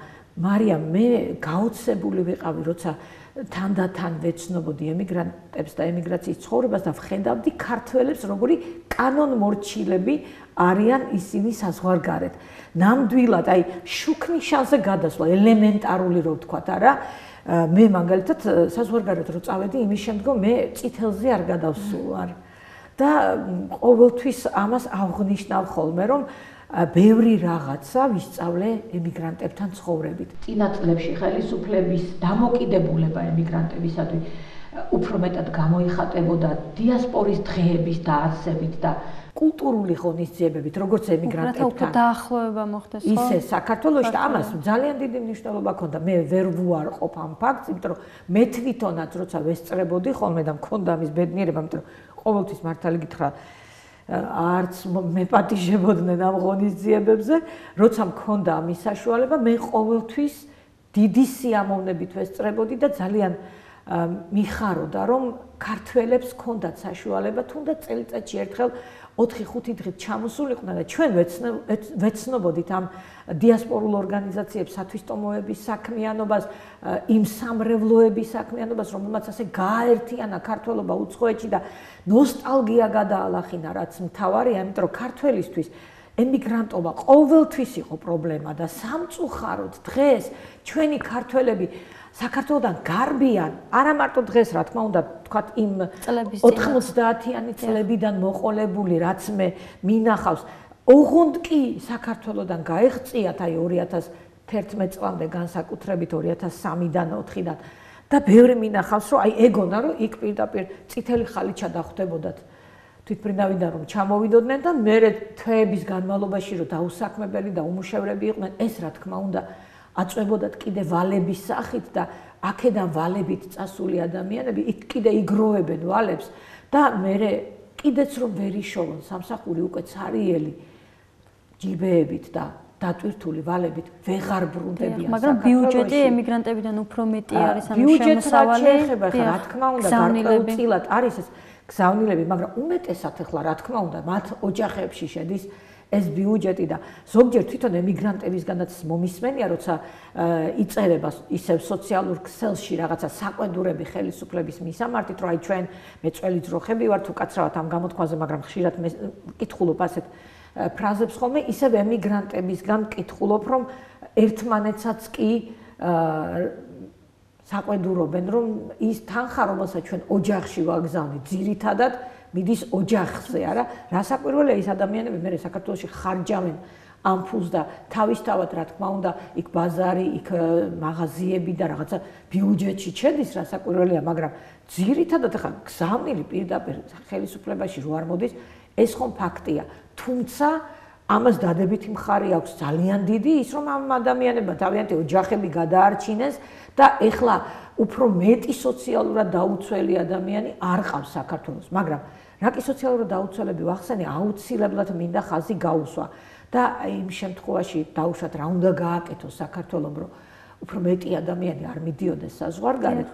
მარიამ, მე გაოცებული ვიყავი, როცა თანდათან ვეცნობოდი ემიგრანტებს და ემიგრაციის ცხოვრებას და ვხედავდი ქართველებს, როგორი კანონმორჩილები არიან ისინი საზღვარგარეთ. ნამდვილად, აი, შუქნიშანზე გადასვლა, ელემენტარული რო ვთქვათ, არა? მე მაგალითად საზღვარგარეთ რო წავედი, იმის შემდგომ მე წითელზე არ გადავსულვარ. და ყოველთვის ამას აღნიშნავ ხოლმე, რომ ბევრი რაღაცა ვისწავლე ემიგრანტებთან ცხოვრებით. წინა წლებში ხელისუფლების დამოკიდებულება ემიგრანტებისათვის უფრო მეტად გამოიხატებოდა დიასპორის დღეების დაარსებით და კულტურული ღონისძიებებით, როგორც ემიგრანტებთან. უფრო დაახლოება მოხდეს, ხო? ისე საქართველოში და ამას ძალიან დიდი მნიშვნელობა ჰქონდა. მე ვერ ვუარყოფ ამ ფაქტს, იმიტომ რომ მე თვითონაც როცა ვესწრებოდი ხოლმე და მქონდა ამის ბედნიერება, იმიტომ რომ ყოველთვის მართალი გითხრა, არც მეპატიჟებოდნენ ამ ღონისძიებებზე, როცა მქონდა ამის საშუალება, მე ყოველთვის დიდი სიამოვნებით ვესწრებოდი და ძალიან მიხაროდა, რომ ქართველებს ჰქონდათ საშუალება თუნდაც წელიწადში ერთხელ 4-5 დღით ჩამოსულიყვნენ და ჩვენ ვეცნობოდით ამ დიასპორულ ორგანიზაციებს, სათვისტომოების საქმიანობას, იმ სამრევლოების საქმიანობას, რომელმაც ასე გააერთიანა ქართველობა უცხოეთში და ნოსტალგია გადაალახინა, რაც მთავარია, იმიტომ რომ ქართველისთვის ემიგრანტობა ყოველთვის იყო პრობლემა და სამწუხაროდ დღეს ჩვენი ქართველები საქართველოდან გარბიან, არა მარტო დღეს, რა თქმა უნდა, თქვათ იმ 90-იანი წლებიდან მოყოლებული, რაც მე მინახავს, ოღონდ კი საქართველოდან გაეღწიათ, აი 2011 წლამდე განსაკუთრებით 2003-დან 4-დან და ბევრი მინახავს, რომ აი ეგონა, რომ იქ პირდაპირ წითელი ხალიჩა დახვდებოდათ თვითმფრინავიდან რომ ჩამოვიდოდნენ და მერე თვეების განმავლობაში რომ დაუსაქმებელი და უმუშევრები იყვნენ, ეს რა თქმა უნდა აწვებოდათ კიდე ვალების სახით და აქედან ვალებით წასული ადამიანები იქ კიდე იგროვებენ ვალებს და მერე კიდეც რომ ვერ იშოვონ სამსახური უკვე ცარიელი ჯიბეებით და დატვირთული ვალებით ვეღარ ბრუნდებიან. მაგრამ ბიუჯეტი ემიგრანტებიდან უფრო მეტი არის, ანუ შემოსავალი, რა თქმა უნდა, გარკვეულწილად არის ეს გზავნილები, მაგრამ უმეტესად ახლა რა თქმა უნდა, მათ ოჯახებში შედის ეს ბიუჯეტი და ზოგჯერ თვითონ ემიგრანტებისგანაც მომისმენია, როცა იწერება ისევ სოციალურ ქსელში რაღაცა საყვედურები ხელისუფლების მისამართით, რომ აი ჩვენ მეწველი ძროხები ვართ უკაცრავად ამ გამოთქვაზე, მაგრამ ხშირად მე ვკითხულობ ასეთ ფრაზებს ხოლმე, ისევ ემიგრანტებისგან ვკითხულობ, რომ ერთმანეთსაც კი საყვედურობენ, რომ ის თანხა, რომელსაც ჩვენ ოჯახში ვაგზავნით, ძირითადად მიდის ოჯახზე, არა? რასაკვირველია, ის ადამიანები მე საქართველოში ხარჯავენ ამ ფულს და თავისთავად, რა თქმა უნდა, იქ ბაზარი, იქ მაღაზიები და რაღაცა ბიუჯეტში შედის, რასაკვირველია, მაგრამ ძირითადად ახლა გზავნილი პირდაპირ ხელისუფლებაში რო არ მოდის, ეს ხომ ფაქტია. თუმცა ამას დადებითი მხარე აქვს ძალიან დიდი, ის რომ ამ ადამიანებმა თავიანთი ოჯახები გადაარჩინეს და ეხლა უფრო მეტი სოციალურად დაუცველი ადამიანი არ ყავს საქართველოს, მაგრამ რა კი სოციალურად დაუცველები ვახსენე, აუცილებლად მინდა ხაზი გაუსვა და იმ შემთხვევაში დაუშვათ რა უნდა გააკეთოს საქართველოს, რომ უფრო მეტი ადამიანი არ მიდიოდეს საზღვარგარეთ.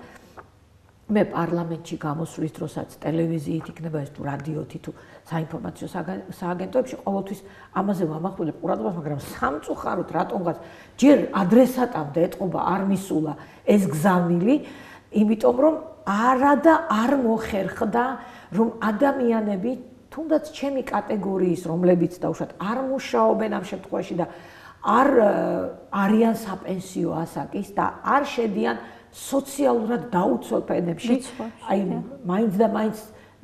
მე პარლამენტში გამოსვლის დროსაც ტელევიზიით იქნება ეს თუ რადიოთი თუ საინფორმაციო სააგენტოებში ყოველთვის ამაზე ვამახვილებ ყურადღებას, მაგრამ სამწუხაროდ რატომღაც ჯერ ადრესატამდე ეტყობა არ მისულა ეს გზავნილი, იმიტომ რომ არა და არ მოხერხდა რომ ადამიანები თუნდაც ჩემი კატეგორიის რომლებიც დაუშვათ არ მუშაობენ ამ შემთხვევაში და არ არიან საპენსიო ასაკის და არ შედიან სოციალურად დაუცველ ფენებში, აი მაინც და მაინც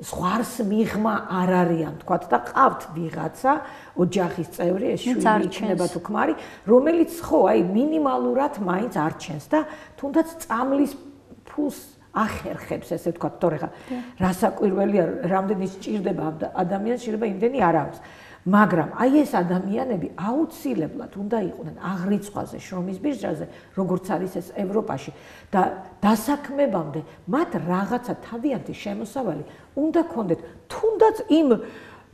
ზღვარს მიღმა არ არიან, თქვათ და ყავთ ვიღაცა ოჯახის წევრი, ეს შვილი იქნება თუ ქმარი, რომელიც ხო, აი მინიმალურად მაინც არჩენს და თუნდაც წამლის ფულს ახერხებს, ესე ვთქვათ, თორე ხა რასაკვირველია, რამდენი სჭირდება ადამიანს, შეიძლება იმდენი არ აქვს. მაგრამ აი ეს ადამიანები აუცილებლად უნდა იყვნენ აღრიცხვაზე, შრომის ბირჟაზე, როგორც არის ეს ევროპაში და დასაქმებამდე მათ რაღაცა თავიანთი შემოსავალი უნდა ქონდეთ, თუნდაც იმ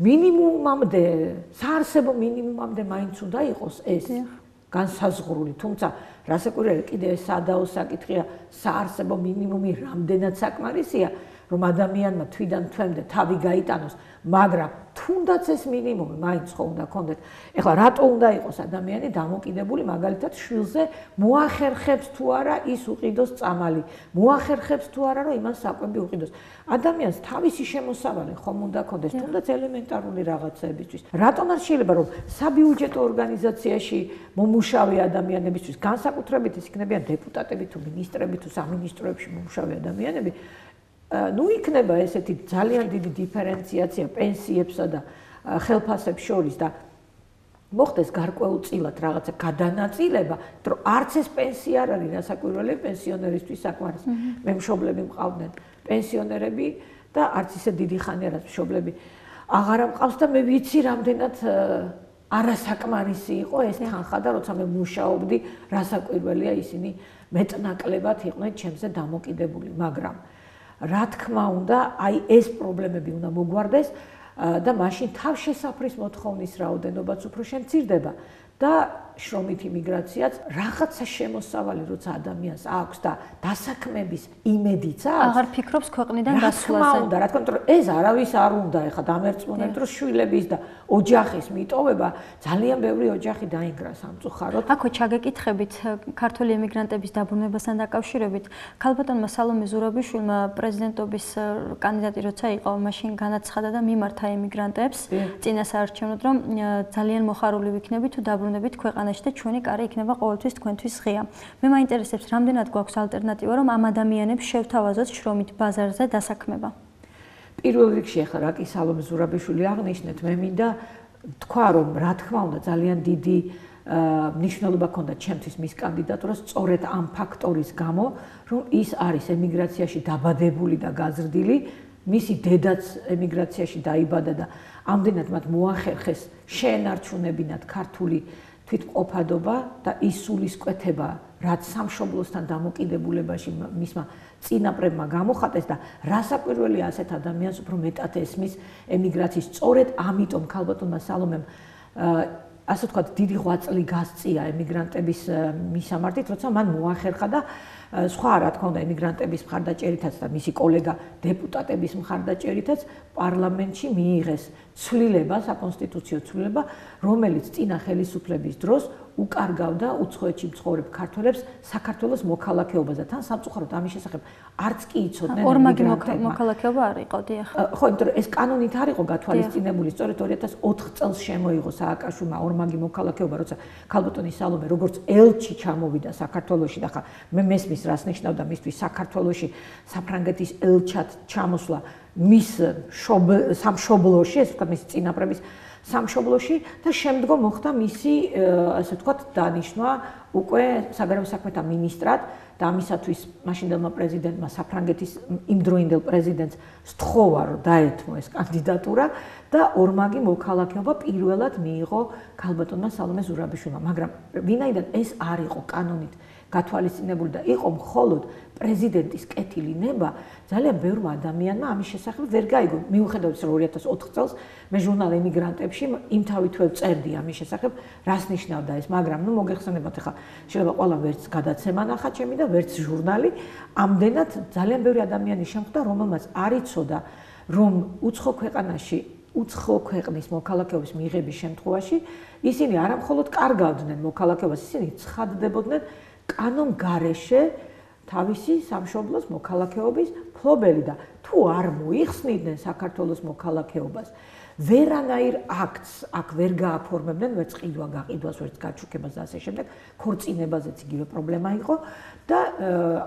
მინიმუმამდე, საარსებო მინიმუმამდე მაინც უნდა იყოს ეს განსაზღვრული, თუმცა რასაკვირველია, კიდევ სადაო საკითხია, საარსებო მინიმუმი რამდენად საკმარისია, რომ ადამიანმა თვიდან თვემდე თავი გაიტანოს, მაგრამ თუნდაც ეს მინიმუმი მაინც ხო უნდა ქონდეთ. ეხლა რატო უნდა იყოს ადამიანი დამოკიდებული მაგალითად შვილზე, მოახერხებს თუ არა ის უყიდოს წამალი, მოახერხებს თუ არა რომ იმან საკვები უყიდოს. ადამიანს თავისი შემოსავალი ხომ უნდა ქონდეს, თუნდაც ელემენტარული რაღაცეებისთვის. რატომ არ შეიძლება რომ საბიუჯეტო ორგანიზაციაში მომუშავე ადამიანებისთვის, განსაკუთრებით ის იქნებიან დეპუტატები თუ მინისტრები თუ სამინისტროებში მომუშავე ადამიანები, ნუ იქნება ესეთი ძალიან დიდი დიფერენციაცია პენსიებსა და ხელფასებს შორის და მოხდეს გარკვეულწილად რაღაცა გადანაწილება, რომ არც ეს პენსია არ არის რასაკვირველია პენსიონერისთვის საკმარისი. მე მშობლები მყავდნენ პენსიონერები და არც ისე დიდი ხანი არ არის მშობლები აღარ მყავს და მე ვიცი რამდენად არასაკმარისი იყო ეს თანხა და როცა მე მუშაობდი, რასაკვირველია ისინი მეტნაკლებად იყვნენ ჩემზე დამოკიდებული, მაგრამ რა თქმა უნდა, აი ეს პრობლემები უნდა მოგვარდეს და მაშინ თავშესაფრის მოთხოვნის რაოდენობაც უფრო შემცირდება და შრომით იმიგრაციაც რაღაცა შემოსავალი როცა ადამიანს აქვს და დასაქმების იმედიც აქვს. აღარ ფიქრობს ქვეყნიდან გასვლაზე. რა თქმა უნდა, რა თქმა უნდა, ეს არავის არ უნდა ეხა დამერწმუნებით, რომ შვილების და ოჯახის მიტოვება ძალიან ბევრი ოჯახი დაინგრა სამწუხაროდ. აქვე ჩაგეკითხებით ქართული ემიგრანტების დაბრუნებასთან დაკავშირებით, ქალბატონმა სალომე ზურაბიშვილმა პრეზიდენტობის კანდიდატი როცა იყო, მაშინ განაცხადა და მიმართა ემიგრანტებს წინასაარჩევნოდ, რომ ძალიან მოხარული ვიქნებით თუ დაბრუნებით ქვეყანაში და ჩვენი კარი იქნება ყოველთვის თქვენთვის ღია. მე მაინტერესებს, რამდენად გვაქვს ალტერნატივა, რომ ამ ადამიანებს შევთავაზოთ შრომით ბაზარზე დასაქმება. პირველ რიგში ახლა რა კი სალომე ზურაბიშვილი აღნიშნეთ, მე მინდა თქვა, რომ რა თქმა უნდა ძალიან დიდი მნიშვნელობა ქონდა ჩემთვის მის კანდიდატურას სწორედ ამ ფაქტორის გამო, რომ ის არის ემიგრაციაში დაბადებული და გაზრდილი, მისი დედაც ემიგრაციაში დაიბადა და ამდენად მათ მოახერხეს შეენარჩუნებინათ ქართული თვითმყოფადობა და ის სულისკვეთება, რაც სამშობლოსთან დამოკიდებულებაში მისმა წინაპრებმა გამოხატეს და რასაკვირველია ასეთ ადამიანს უფრო მეტად ესმის ემიგრაციის. სწორედ ამიტომ ქალბატონმა სალომემ ასე ვთქვათ, დიდი ღვაწლი გასწია ემიგრანტების მისამართით, როცა მან მოახერხა და სხვა რა თქმა უნდა ემიგრანტების მხარდაჭერითაც და მისი კოლეგა დეპუტატების მხარდაჭერითაც პარლამენტში მიიღეს ცვლილება, საკონსტიტუციო ცვლილება, რომელიც წინა ხელისუფლების დროს უკარგავდა უცხოეთში მცხოვრებ ქართველებს საქართველოს მოქალაქეობაზე. თან სამწუხაროდ ამის შესახებ არც კი იცოდნენ ემიგრანტებმა. მოქალაქეობა არ იყო, დიახ. ხო, იმიტომ რომ ეს კანონით არ იყო გათვალისწინებული, სწორედ 2004 წელს შემოიღო სააკაშვილმა ორმაგი მოქალაქეობა, როცა ქალბატონი სალომე როგორც ელჩი ჩამოვიდა საქართველოში და ხა მე მესმის რას ნიშნავდა მისთვის საქართველოში საფრანგეთის ელჩად ჩამოსვლა მის სამშობლოში, ეს ვთქვათ, მის წინაპრების სამშობლოში და შემდგომ მოხდა მისი, ასე ვთქვათ, დანიშნვა უკვე საგარეო საქმეთა მინისტრად და ამისათვის მაშინდელმა პრეზიდენტმა საფრანგეთის იმდროინდელ პრეზიდენტს სთხოვა, რომ დაეთმო ეს კანდიდატურა და ორმაგი მოქალაქეობა პირველად მიიღო ქალბატონმა სალომე ზურაბიშვილმა, მაგრამ ვინაიდან ეს არ იყო კანონით გათვალისწინებული და იყო მხოლოდ პრეზიდენტის კეთილი ნება, ძალიან ბევრმა ადამიანმა ამის შესახებ ვერ გაიგო. მიუხედავად იმისა, რომ 2004 წელს მე ჟურნალ ემიგრანტებში იმთავითვე წერდი ამის შესახებ, რას ნიშნავდა ეს, მაგრამ ნუ მოგეხსენებათ ახლა შეიძლება ყველა ვერც გადაცემა ნახა ჩემი და ვერც ჟურნალი, ამდენად ძალიან ბევრი ადამიანი შემხვდა, რომელმაც არ იცოდა, რომ უცხო ქვეყანაში უცხო ქვეყნის მოქალაქეობის მიღების შემთხვევაში ისინი არა მხოლოდ კარგავდნენ მოქალაქეობას, ისინი ცხადდებოდნენ კანონგარეშე თავისი სამშობლოს მოქალაქეობის ფლობელი და თუ არ მოიხსნიდნენ საქართველოს მოქალაქეობას, ვერანაირ აქტს აქ ვერ გააფორმებდნენ, ვერც ყიდვა-გაყიდვას, ვერც გაჩუქებას და ასე შემდეგ, ქორწინებაზეც იგივე პრობლემა იყო და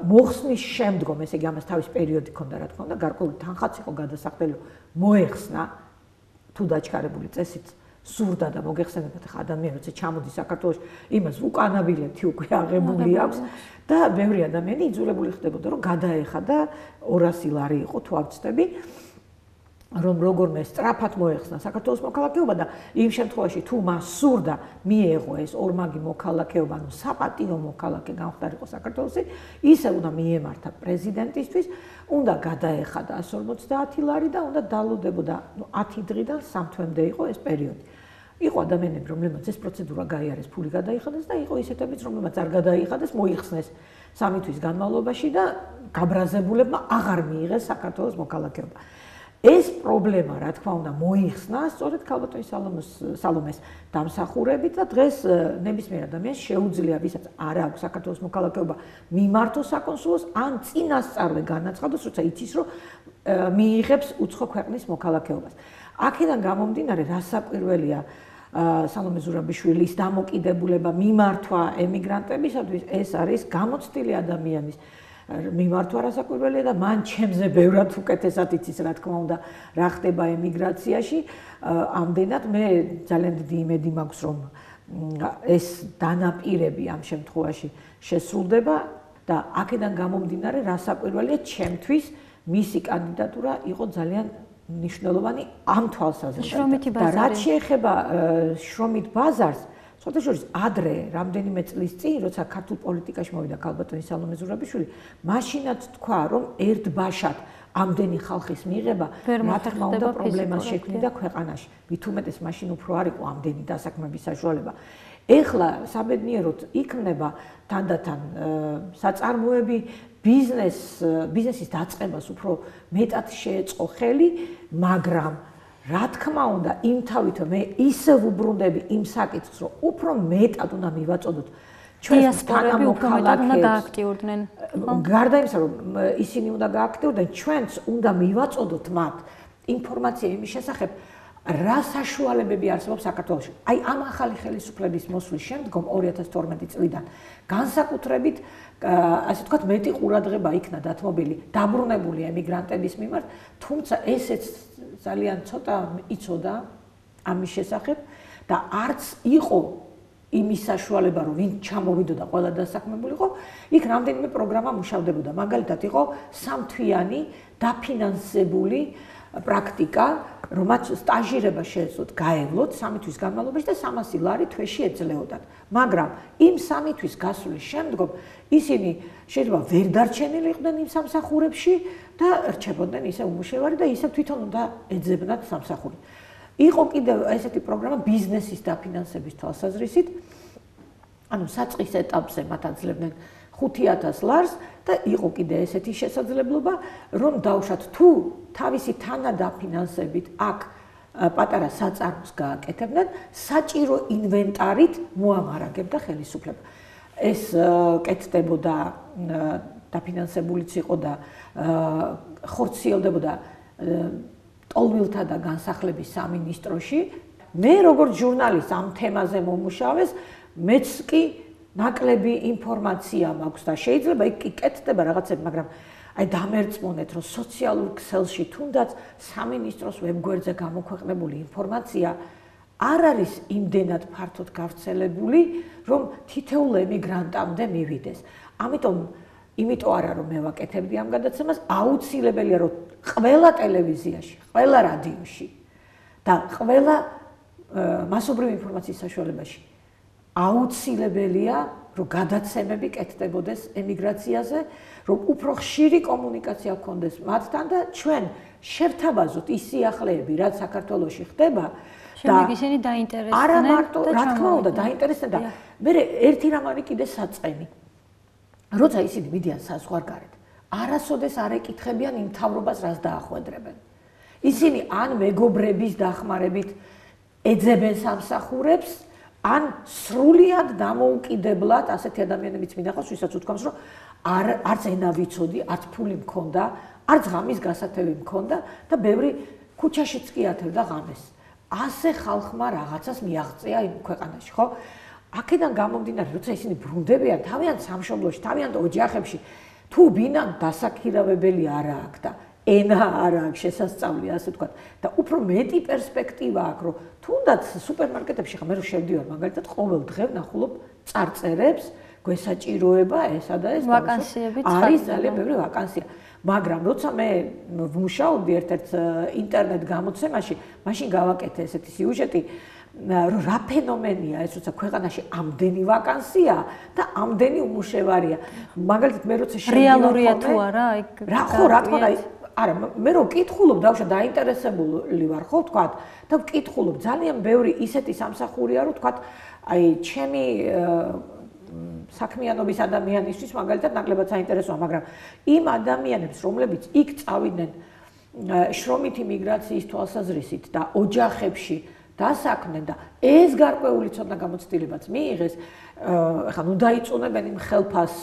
მოხსნის შემდგომ, ესე იგი ამას თავის პერიოდი ჰქონდა, რა თქმა უნდა, გარკვეული თანხაც იყო გადასახდელი, მოეხსნა თუ დაჩქარებული წესით სურდა და მოგეხსენებათ ახლა ადამიანი როცა ჩამოდის საქართველოში, იმას უკანა ბილეთი უკვე აღებული აქვს და ბევრი ადამიანი იძულებული ხდებოდა, რომ გადაეხადა 200 ლარი იყო თუ არ ვცდები, რომ როგორმე სწრაფად მოეხსნა საქართველოს მოქალაქეობა და იმ შემთხვევაში თუ მას სურდა მიეღო ეს ორმაგი მოქალაქეობა, ანუ საპატიო მოქალაქე გამხდარიყო საქართველოსი, ისე უნდა მიემართა პრეზიდენტისთვის, უნდა გადაეხადა 150 ლარი და უნდა დალოდებოდა 10 დღიდან 3 თვემდე იყო ეს პერიოდი. იყო ადამიანები, რომლებმაც ეს პროცედურა გაიარეს, ფული გადაიხადეს და იყო ისეთებიც, რომლებმაც არ გადაიხადეს, მოიხსნეს 3 თვის განმავლობაში და გაბრაზებულებმა აღარ მიიღეს საქართველოს მოქალაქეობა. ეს პრობლემა, რა თქმა უნდა, მოიხსნა სწორედ ქალბატონი სალომეს დამსახურებით და დღეს ნებისმიერ ადამიანს შეუძლია, ვისაც არ აქვს საქართველოს მოქალაქეობა, მიმართოს საკონსულოს ან წინასწარვე განაცხადოს, როცა იცის, რომ მიიღებს უცხო ქვეყნის მოქალაქეობას. აქედან გამომდინარე, რასაკვირველია სალომე ზურაბიშვილის დამოკიდებულება მიმართვა ემიგრანტებისათვის, ეს არის გამოცდილი ადამიანის მიმართვა რასაკვირველია და მან ჩემზე ბევრად უკეთესად იცის, რა თქმა უნდა, რა ხდება ემიგრაციაში. ამდენად მე ძალიან დიდი იმედი მაქვს, რომ ეს დანაპირები ამ შემთხვევაში შესრულდება და აქედან გამომდინარე, რასაკვირველია, ჩემთვის მისი კანდიდატურა იყო ძალიან მნიშვნელოვანი ამ თვალსაზრისით. და რაც შეეხება შრომით ბაზარს, სხვათა შორის ადრე, რამდენიმე წლის წინ, როცა ქართულ პოლიტიკაში მოვიდა ქალბატონი სალომე ზურაბიშვილი, მაშინაც თქვა, რომ ერთბაშად ამდენი ხალხის მიღება, რა თქმა უნდა, პრობლემას შექმნიდა ქვეყანაში. მით უმეტეს მაშინ უფრო არ იყო ამდენი დასაქმების საშუალება. ეხლა საბედნიეროდ იქნება თანდათან საწარმოები, ბიზნესის დაწყებას უფრო მეტად შეეწყო ხელი, მაგრამ რა თქმა უნდა, იმთავითო მე ისევ უბრუნდები იმ საკითხს, რომ უფრო მეტად უნდა მივაწოდოთ ჩვენს თანამოქალაქეებს. გარდა იმისა, რომ ისინი უნდა გააქტიურდნენ, ჩვენც უნდა მივაწოდოთ მათ ინფორმაცია იმის შესახებ, რა საშუალებები არსებობს საქართველოში. აი ამ ახალი ხელისუფლების მოსვლის შემდგომ 2012 წლიდან განსაკუთრებით ასე ვთქვათ, მეტი ყურადღება იქნა დათმობილი დაბრუნებული ემიგრანტების მიმართ, თუმცა ესეც ძალიან ცოტა იცოდა ამის შესახებ და არც იყო იმის საშუალება, რომ ვინ ჩამოვიდოდა ყველა დასაქმებულიყო, იქ რამდენიმე პროგრამა მუშავდებოდა. მაგალითად იყო 3 თვიანი დაფინანსებული პრაქტიკა, რომაც სტაჟირება შეეძლოთ გაევლოთ 3 თვის განმავლობაში და 300 ლარი თვეში ეძლეოდათ. მაგრამ იმ 3 თვის გასვლის შემდგომ ისინი შეიძლება ვერ დარჩენილი იყვნენ იმ სამსახურებში და რჩებოდნენ ისე უმუშევარი და ისე თვითონ უნდა ეძებნათ სამსახური. იყო კიდევ ესეთი პროგრამა ბიზნესის დაფინანსების თვალსაზრისით, ანუ საწყის ეტაპზე მათ აძლევდნენ 5000 ლარს და იყო კიდე ესეთი შესაძლებლობა, რომ დავუშვათ თუ თავისი თანადაფინანსებით აქ პატარა საწარმოს გააკეთებდნენ, საჭირო ინვენტარით მოამარაგებდა ხელისუფლება. ეს კეთდებოდა დაფინანსებულიც იყო და ხორციელდებოდა ტოლმილთა და განსახლების სამინისტროში. მე როგორც ჟურნალისტ ამ თემაზე მომუშავეს, მეც კი ნაკლები ინფორმაცია მაქვს და შეიძლება იქ კეთდება რაღაცები, მაგრამ აი დამერწმუნეთ, რომ სოციალურ ქსელში თუნდაც სამინისტროს ვებგვერდზე გამოქვეყნებული ინფორმაცია არ არის იმდენად ფართოდ გავრცელებული, რომ თითოეულ ემიგრანტამდე მივიდეს. იმიტომ არა რომ მე ვაკეთებდი ამ გადაცემას, აუცილებელია რომ ყველა ტელევიზიაში, ყველა რადიოში და ყველა მასობრივი ინფორმაციის საშუალებაში აუცილებელია რომ გადაცემები კეთდებოდეს ემიგრაციაზე, რომ უფრო ხშირი კომუნიკაცია გქონდეს მათთან და ჩვენ შევთავაზოთ ის სიახლეები, რაც საქართველოში ხდება და ისინი დაინტერესდნენ. არა მარტო, რა თქმა უნდა, დაინტერესდნენ და მე ერთი რამ არის კიდე საწყენი. როცა ისინი მიდიან საზღვარგარეთ, არასოდეს არ ეკითხებიან იმ მთავრობას, რას დაახვედრებენ. ისინი ან მეგობრების დახმარებით ეძებენ სამსახურებს, ან სრულიად დამოუკიდებლად ასეთი ადამიანებიც მინახავს, ვისაც უთქვამს, რომ არც ენა ვიცოდი, არც ფული მქონდა, არც ღამის გასათევი მქონდა და ბევრი ქუჩაშიც კი ათევდა ღამეს. ასე ხალხმა რაღაცას მიაღწია იმ ქვეყანაში, ხო? აქედან გამომდინარე, როცა ისინი ბრუნდებიან თავიანთ სამშობლოში, თავიანთ ოჯახებში, თუ ვინამ დასაქირავებელი არ აქვს და ენა არ აქვს შესასწავლი, ასე ვთქვათ, და უფრო მეტი პერსპექტივა აქვს, რომ თუნდაც სუპერმარკეტებში ხა მე რო შევდივარ, მაგალითად, ყოველ დღე ვნახულობ წარწერებს, გვესაჭიროება ესა და ეს ვაკანსიები არის ძალიან ბევრი ვაკანსია. მაგრამ როცა მე ვმუშაობდი ერთ-ერთ ინტერნეტ გამოცემაში, მაშინ გავაკეთე ესეთი სიუჟეტი, რომ რა ფენომენია ეს, როცა ქვეყანაში ამდენი ვაკანსია და ამდენი უმუშევარია. მაგალითად, მე როცა შევდივარ რეალურია თუ არა, აი რა ხო, რა თქმა უნდა, არა, მე რო ვკითხულობ, დავშვა დაინტერესებული ვარ, ხო, ვთქვათ, და ვკითხულობ, ძალიან ბევრი ისეთი სამსახურია, რომ ვთქვათ, აი, ჩემი საქმიანობის ადამიანისთვის მაგალითად ნაკლებად საინტერესოა, მაგრამ იმ ადამიანებს, რომლებიც იქ წავიდნენ შრომით იმიგრაციის თვალსაზრისით და ოჯახებში დასაქმდნენ და ეს გარკვეული ცოდნა გამოცდილებაც მიიღეს, ხა ნუ დაიწუნებენ იმ ხელფას,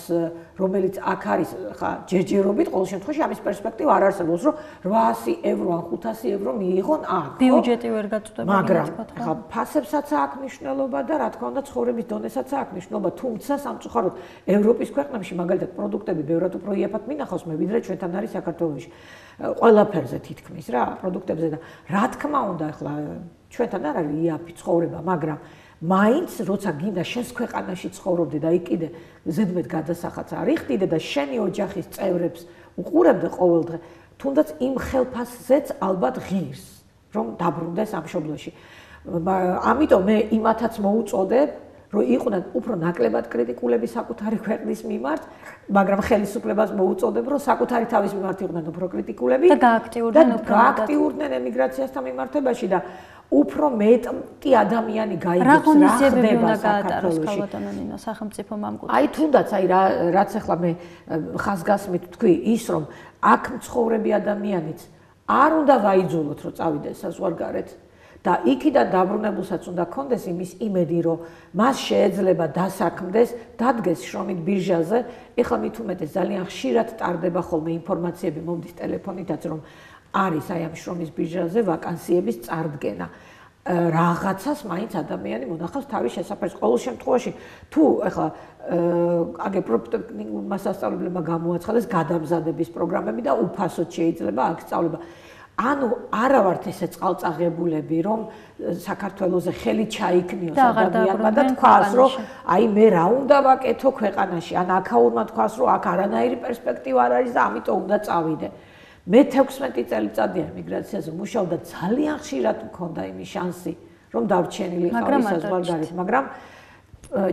რომელიც აქ არის, ხა ჯერჯერობით, ყოველ შემთხვევაში ამის პერსპექტივა არ არსებობს, რომ 800 ევრო ან 500 ევრო მიიღონ აქ. ბიუჯეტი ვერ გაწვდება, მაგრამ ხა ფასებსაც აქვს მნიშვნელობა და რა თქმა უნდა ცხოვრების დონესაც აქვს მნიშვნელობა, თუმცა სამწუხაროდ ევროპის ქვეყნებში მაგალითად პროდუქტები ბევრად უფრო იაფად მინახავს მე, ვიდრე ჩვენთან არის საქართველოში. ყველაფერზე თითქმის რა, პროდუქტებზე და რა თქმა უნდა, ახლა ჩვენთან არ არის იაფი ცხოვრება, მაგრამ მაინც როცა გინდა შენს ქვეყანაში ცხოვრობდე და იქ კიდე ზედმეტ გადასახადს არ იხდიდე და შენი ოჯახის წევრებს უყურებდე ყოველ დღე, თუნდაც იმ ხელფასზეც ალბათ ღირს, რომ დაბრუნდე სამშობლოში. ამიტომ მე იმათაც მოუწოდებ, რომ იყვნენ უფრო ნაკლებად კრიტიკულები საკუთარი ქვეყნის მიმართ, მაგრამ ხელისუფლებას მოუწოდებ, რომ საკუთარი თავის მიმართ იყვნენ უფრო კრიტიკულები და გააქტიურდნენ ემიგრაციასთან მიმართებაში და უფრო მეტი ადამიანი გაიგებს რა ხდება საქართველოში. სახელმწიფომ ამ კუთხით. აი თუნდაც აი რაც ახლა მე ხაზგასმით თქვი ის რომ აქ მცხოვრები ადამიანიც არ უნდა ვაიძულოთ რომ წავიდეს საზღვარგარეთ და იქიდან დაბრუნებულსაც უნდა ქონდეს იმის იმედი რომ მას შეეძლება დასაქმდეს, დადგეს შრომით ბირჟაზე. ეხლა მით უმეტეს ძალიან ხშირად ტარდება ხოლმე ინფორმაციები მომდის ტელეფონითაც რომ არის აი ამ შრომის ბირჟაზე ვაკანსიების წარდგენა. რაღაცას მაინც ადამიანი მონახავს თავის შესაფერს. ყოველ შემთხვევაში თუ ახლა აგე პროფესიონალურმა სასწავლებლებმა გამოაცხადეს გადამზადების პროგრამები და უფასოდ შეიძლება აქ სწავლება. ანუ არა ვართ ესე წყალწაღებულები, რომ საქართველოზე ხელი ჩაიქნიოს ადამიანმა და თქვას, რომ აი მე რა უნდა ვაკეთო ქვეყანაში, ან აქაურმა თქვას, რომ აქ არანაირი პერსპექტივა არ არის და ამიტომ უნდა წავიდე. მე 16 წელიწადია ემიგრაციაზე ვმუშაობ და ძალიან ხშირად მქონდა იმის შანსი, რომ დავრჩენილიყავი საზღვარგარეთ, მაგრამ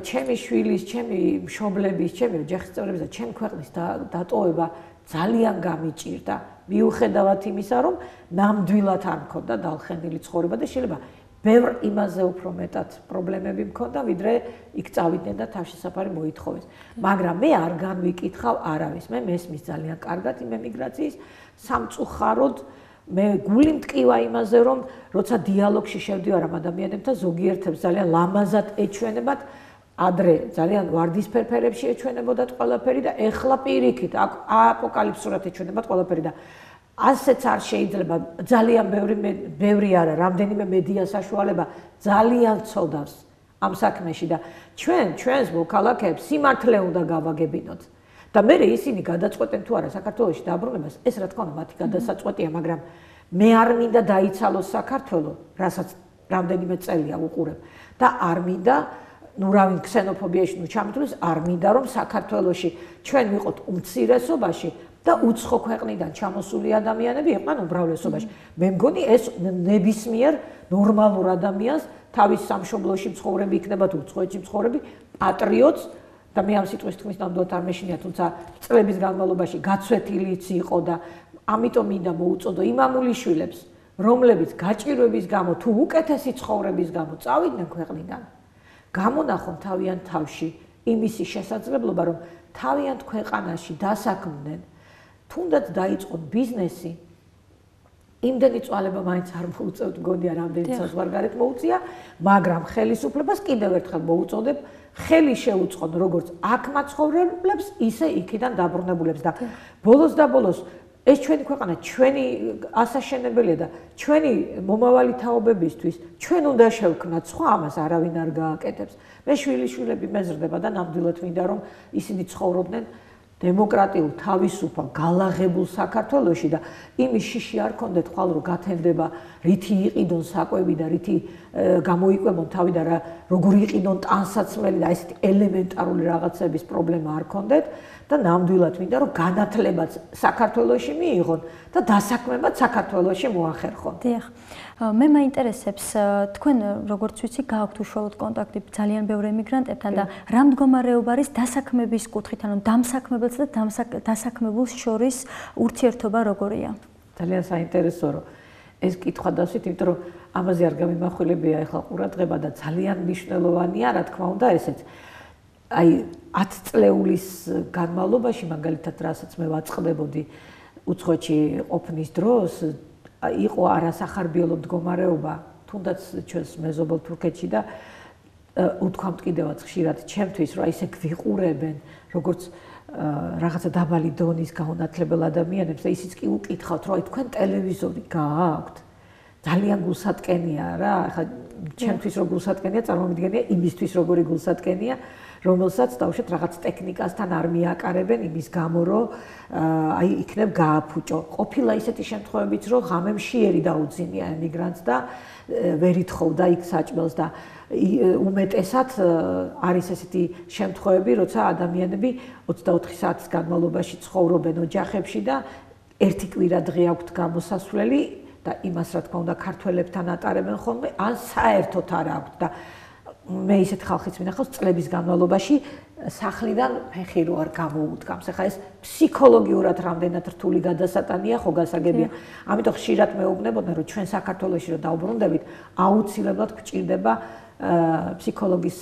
ჩემი შვილის, ჩემი მშობლების, ჩემი ოჯახის წევრების და ჩემი ქვეყნის დატოვება ძალიან გამიჭირდა. მიუხედავად იმისა, რომ ნამდვილად არ მქონდა დალხენილი ცხოვრება და შეიძლება ბევრ იმაზე უფრო მეტად პრობლემები მქონდა, ვიდრე იქ წავიდნენ და თავშესაფარი მოითხოვეს. მაგრამ მე არ განვიკითხავ არავის. მე მესმის ძალიან კარგად იმ ემიგრაციის სამწუხაროდ მე გული მტკივა იმაზე, რომ როცა დიალოგში შევდივარ ამ ადამიანებთან, ზოგიერთებს ძალიან ლამაზად ეჩვენებათ, ადრე ძალიან ვარდისფერ ფერებში ეჩვენებოდათ ყველაფერი და ეხლა პირიქით აპოკალიფსურად ეჩვენებათ ყველაფერი და ასეც არ შეიძლება ძალიან ბევრი არა რამდენიმე მედია საშუალება ძალიან ცოდავს ამ საქმეში და ჩვენს მოქალაქეებს სიმართლე უნდა გავაგებინოთ და მე ისინი გადაწყვეტენ თუ არა საქართველოში დაბრუნებას ეს რა თქმა უნდა მათი გადასაწყვეტია მაგრამ მე არ მინდა დაიცალოს საქართველო რასაც რამდენიმე წელია უყურებ და არ მინდა ну რავი ქსენოფობიაში ну ჩამიტვლის არ მინდა რომ საქართველოში ჩვენ ვიყოთ უმცირესობაში და უცხო ქვეყნიდან ჩამოსული ადამიანები იყვნენ უმრავლესობაში. მე მგონი ეს ნებისმიერ ნორმალურ ადამიანს თავის სამშობლოში მცხოვრები იქნება თუ უცხოეთში მცხოვრები პატრიოტს და მე ამ სიტყვის თქმის ნამდვილად არ მეშინია, თუმცა წლების განმავლობაში გაცვეთილიც იყო და ამიტომ მინდა მოუწოდო იმ ამულიშვილებს, რომლებიც გაჭირვების გამო თუ უკეთესი ცხოვრების გამო წავიდნენ ქვეყნიდან, გამონახონ თავიანთ თავში იმისი შესაძლებლობა, რომ თავიანთ ქვეყანაში დასაქმდნენ, თუნდაც დაიწყონ ბიზნესი, იმდენი წვალება მაინც არ მოუწევთ, მგონია რამდენი საზღვარგარეთ მოუწია, მაგრამ ხელისუფლებას კიდევ ერთხელ მოუწოდებ, ხელი შეუწყონ როგორც აქ მაცხოვრებლებს, ისე იქიდან დაბრუნებულებს და ბოლოს და ბოლოს ეს ჩვენი ქვეყანა, ჩვენი ასაშენებელია და ჩვენი მომავალი თაობებისთვის ჩვენ უნდა შევქმნათ, სხვა ამას არავინ არ გააკეთებს. მე შვილიშვილები მეზრდება და ნამდვილად მინდა რომ ისინი ცხოვრობდნენ დემოკრატიულ, თავისუფალ, გალაღებულ საქართველოში და იმის შიში არ ქონდეთ ხვალ რომ გათენდება რითი იყიდონ საკვები და რითი გამოიკვებონ თავი და როგორი იყიდონ ტანსაცმელი და ესეთი ელემენტარული რაღაცების პრობლემა არ ქონდეთ და ნამდვილად მინდა რომ განათლებაც საქართველოში მიიღონ და დასაქმებაც საქართველოში მოახერხონ. დიახ. მე მაინტერესებს თქვენ როგორც ვიცი გააქვთ უშუალოდ კონტაქტი ძალიან ბევრ ემიგრანტებთან და რა მდგომარეობა არის დასაქმების კუთხით, ანუ დამსაქმებელს და დასაქმებულს შორის ურთიერთობა როგორია? ძალიან საინტერესო რომ ეს კითხვა დავსვით, იმიტომ რომ ამაზე არ გამიმახვილებია ახლა ყურადღება და ძალიან მნიშვნელოვანია, რა თქმა უნდა, ესეც. აი 10 წლეულის განმავლობაში მაგალითად რასაც მე ვაწყდებოდი უცხოეთში ყოფნის დროს იყო არასახარბიელო მდგომარეობა თუნდაც ჩვენს მეზობელ თურქეთში და უთქვამთ კიდევაც ხშირად ჩემთვის რომ ისე გვიყურებენ როგორც რაღაცა დაბალი დონის გაუნათლებელ ადამიანებს და ისიც კი უკითხავთ რომ აი თქვენ ტელევიზორი გააქვთ ძალიან გულსატკენია რა ახლა ჩემთვის რო გულსატკენია წარმოვიდგენია იმისთვის როგორი გულსატკენია რომელსაც დავუშვათ რაღაც ტექნიკასთან არ მიაკარებენ იმის გამო რომ აი იქნებ გააფუჭო. ყოფილა ისეთი შემთხვევებიც რომ ღამე მშიერი დაუძინია ემიგრანტს და ვერ ითხოვდა იქ საჭმელს და უმეტესად არის ესეთი შემთხვევები, როცა ადამიანები 24 საათის განმავლობაში ცხოვრობენ ოჯახებში და ერთი კვირა დღე აქვთ გამოსასვლელი და იმას რა თქმა უნდა ქართველებთან ატარებენ ხოლმე, ან საერთოდ არ აქვთ და მე ისეთ ხალხიც მინახავს წლების განმავლობაში სახლიდან ფეხი რო არ გამოუდგამს. ახლა ეს ფსიქოლოგიურად რამდენად რთული გადასატანია, ხო გასაგებია. ამიტომ ხშირად მეუბნებოდნენ რომ ჩვენ საქართველოში რო დაუბრუნდებით, აუცილებლად გვჭირდება ფსიქოლოგის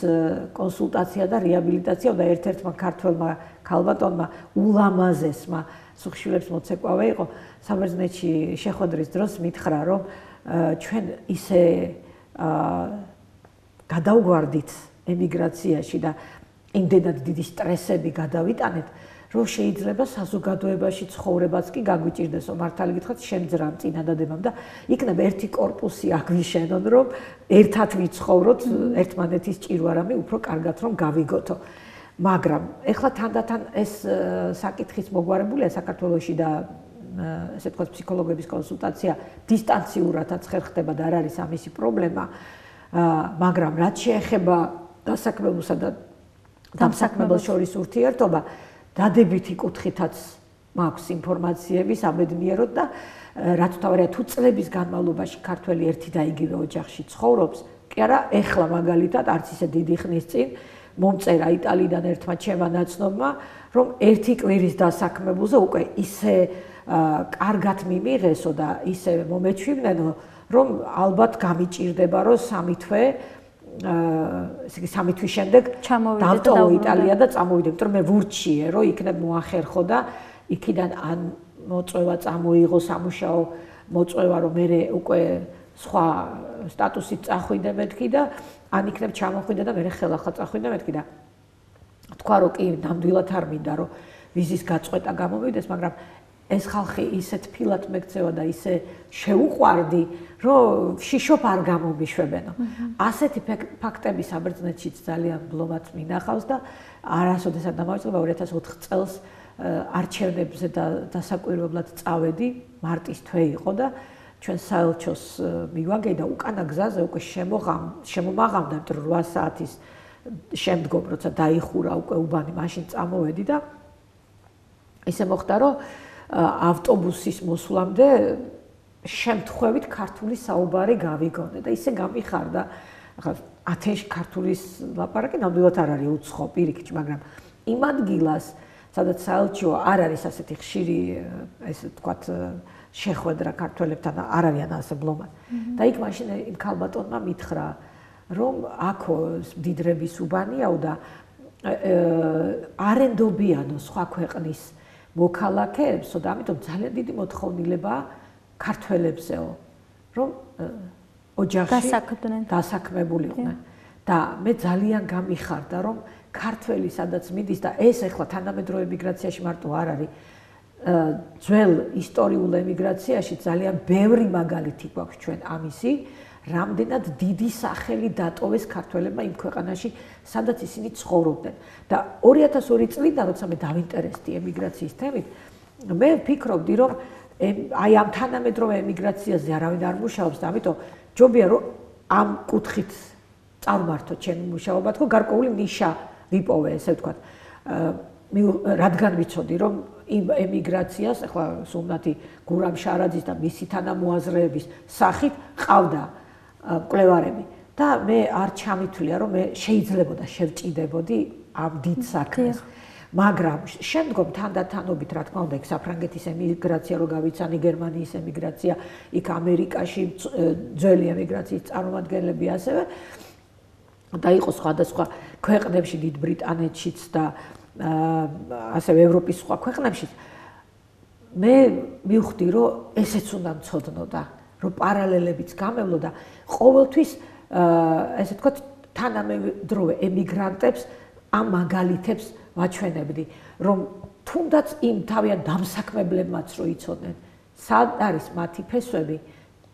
კონსულტაცია და რეაბილიტაცია და ერთ-ერთმა ქართველმა ქალბატონმა ულამაზესმა სუხშილებს მოცეკვავე იყო საბერძნეთში შეხვედრის დროს მითხრა რომ ჩვენ ისე გადავგვარდით ემიგრაციაში და იმდენად დიდი სტრესები გადავიტანეთ, რომ შეიძლება საზოგადოებაში ცხოვრებაც კი გაგვიჭირდესო. მართალი გითხრათ, შემძრამ წინადადებამ და იქნებ ერთი კორპუსი აგვიშენონ, რომ ერთად ვიცხოვროთ, ერთმანეთის ჭირვარამი უფრო კარგად რომ გავიგოთო. მაგრამ ეხლა თანდათან ეს საკითხიც მოგვარებულია საქართველოში და ესე ვთქვათ, ფსიქოლოგების კონსულტაცია დისტანციურადაც ხერხდება და არ არის ამისი პრობლემა. მაგრამ რაც შეეხება დასაქმებულსა და დამსაქმებელს შორის ურთიერთობა, დადებითი კუთხითაც მაქვს ინფორმაციები საბედნიეროდ და რაც თავარია თუ წლების განმავლობაში ქართველი ერთი და იგივე ოჯახში ცხოვრობს, კი არა, ეხლა მაგალითად არც ისე დიდი ხნის წინ მომწერა იტალიიდან ერთმა ჩემმა ნაცნობმა, რომ ერთი კვირის დასაქმებულზე უკვე ისე კარგად მიმიღესო და ისე მომეჩვივნენო, რომ ალბათ გამიჭირდება რომ სამი თვის შემდეგ დავტოვო იტალია და წამოვიდე, იმიტომ რომ მე ვურჩიე რომ იქნებ მოახერხო და იქიდან ან მოწვევა წამოიღო სამუშაო მოწვევა რომ მე უკვე სხვა სტატუსით წახვიდე მეთქი და ან იქნებ ჩამოხვიდე და მე ხელახლა წახვიდე მეთქი და თქვა რომ კი ნამდვილად არ მინდა რომ ვიზის გაწყვეტა გამომივიდეს, მაგრამ ეს ხალხი ისეთ ფილად მეკცევა და ისე შეუყვარდი, რომ შიშობ არ გამომიშვებენო. ასეთი ფაქტები საბერძნეთშიც ძალიან ბლომად მინახავს და არასოდეს არ დამავიწყება 2004 წელს არჩევნებზე და დასაკვირვებლად წავედი, მარტის თვე იყო და ჩვენ საელჩოს მივაგე და უკანა გზაზე უკვე შემომაღამდა 8 საათის შემდგომ, როცა დაიხურა უკვე უბანი, მაშინ წამოვედი და ისე მოხდა, რომ ავტობუსის მოსვლამდე შემთხვევით ქართული საუბარი გავიგონე და ისე გამიხარდა. ახლა ათეში ქართულის ლაპარაკი ნამდვილად არ არის უცხო პირიქით, მაგრამ იმ ადგილას, სადაც საელჩო არ არის ასეთი ხშირი, ესე ვთქვათ, შეხვედრა ქართველებთან არ არიან ასე ბლომად. და იქ მაშინ იმ ქალბატონმა მითხრა, რომ აქო მდიდრების უბანიაო და არენდობიანო სხვა ქვეყნის მოქალაქეებსო და ამიტომ ძალიან დიდი მოთხოვნილებაა ქართველებზეო, რომ ოჯახში დასაქმებულიყვნენ. და მე ძალიან გამიხარდა, რომ ქართველი სადაც მიდის და ეს ახლა თანამედროვე ემიგრაციაში მარტო არ არის, ძველ ისტორიულ ემიგრაციაში ძალიან ბევრი მაგალითი გვაქვს ჩვენ ამისი, რამდენად დიდი სახელი დატოვეს ქართველებმა იმ ქვეყანაში, სადაც ისინი ცხოვრობდნენ. და 2002 წლიდან, როცა მე დავინტერესდი ემიგრაციის თემით, მე ვფიქრობდი, რომ აი ამ თანამედროვე ემიგრაციაზე არავინ არ მუშაობს და ამიტომ ჯობია რომ ამ კუთხით წარმართო ჩემი მუშაობა, თქო გარკვეული ნიშა ვიპოვე, ესე ვთქვათ. რადგან ვიცოდი, რომ იმ ემიგრაციას, ახლა სულნათი გურამ შარაძის და მისი თანამოაზრეების სახით ყავდა მკვლევარები და მე არ ჩამითვლია, რომ მე შეიძლებოდა შევჭიდებოდი ამ დიდ საქმეს. მაგრამ შემდგომ თანდათანობით, რა თქმა უნდა, იქ საფრანგეთის ემიგრაცია რო გავიცანი, გერმანიის ემიგრაცია, იქ ამერიკაში ძველი ემიგრაციის წარმომადგენლები ასევე და იყო სხვადასხვა ქვეყნებში, დიდ ბრიტანეთშიც და ასევე ევროპის სხვა ქვეყნებშიც. მე მივხვდი, რომ ესეც უნდა მცოდნოდა, რომ პარალელებიც გამევლო და ყოველთვის ესე ვთქვათ, თანამედროვე ემიგრანტებს ამ მაგალითებს ვაჩვენებდი, რომ თუნდაც იმ თავიანთ დამსაქმებლებმაც რო იცოდნენ, სად არის მათი ფესვები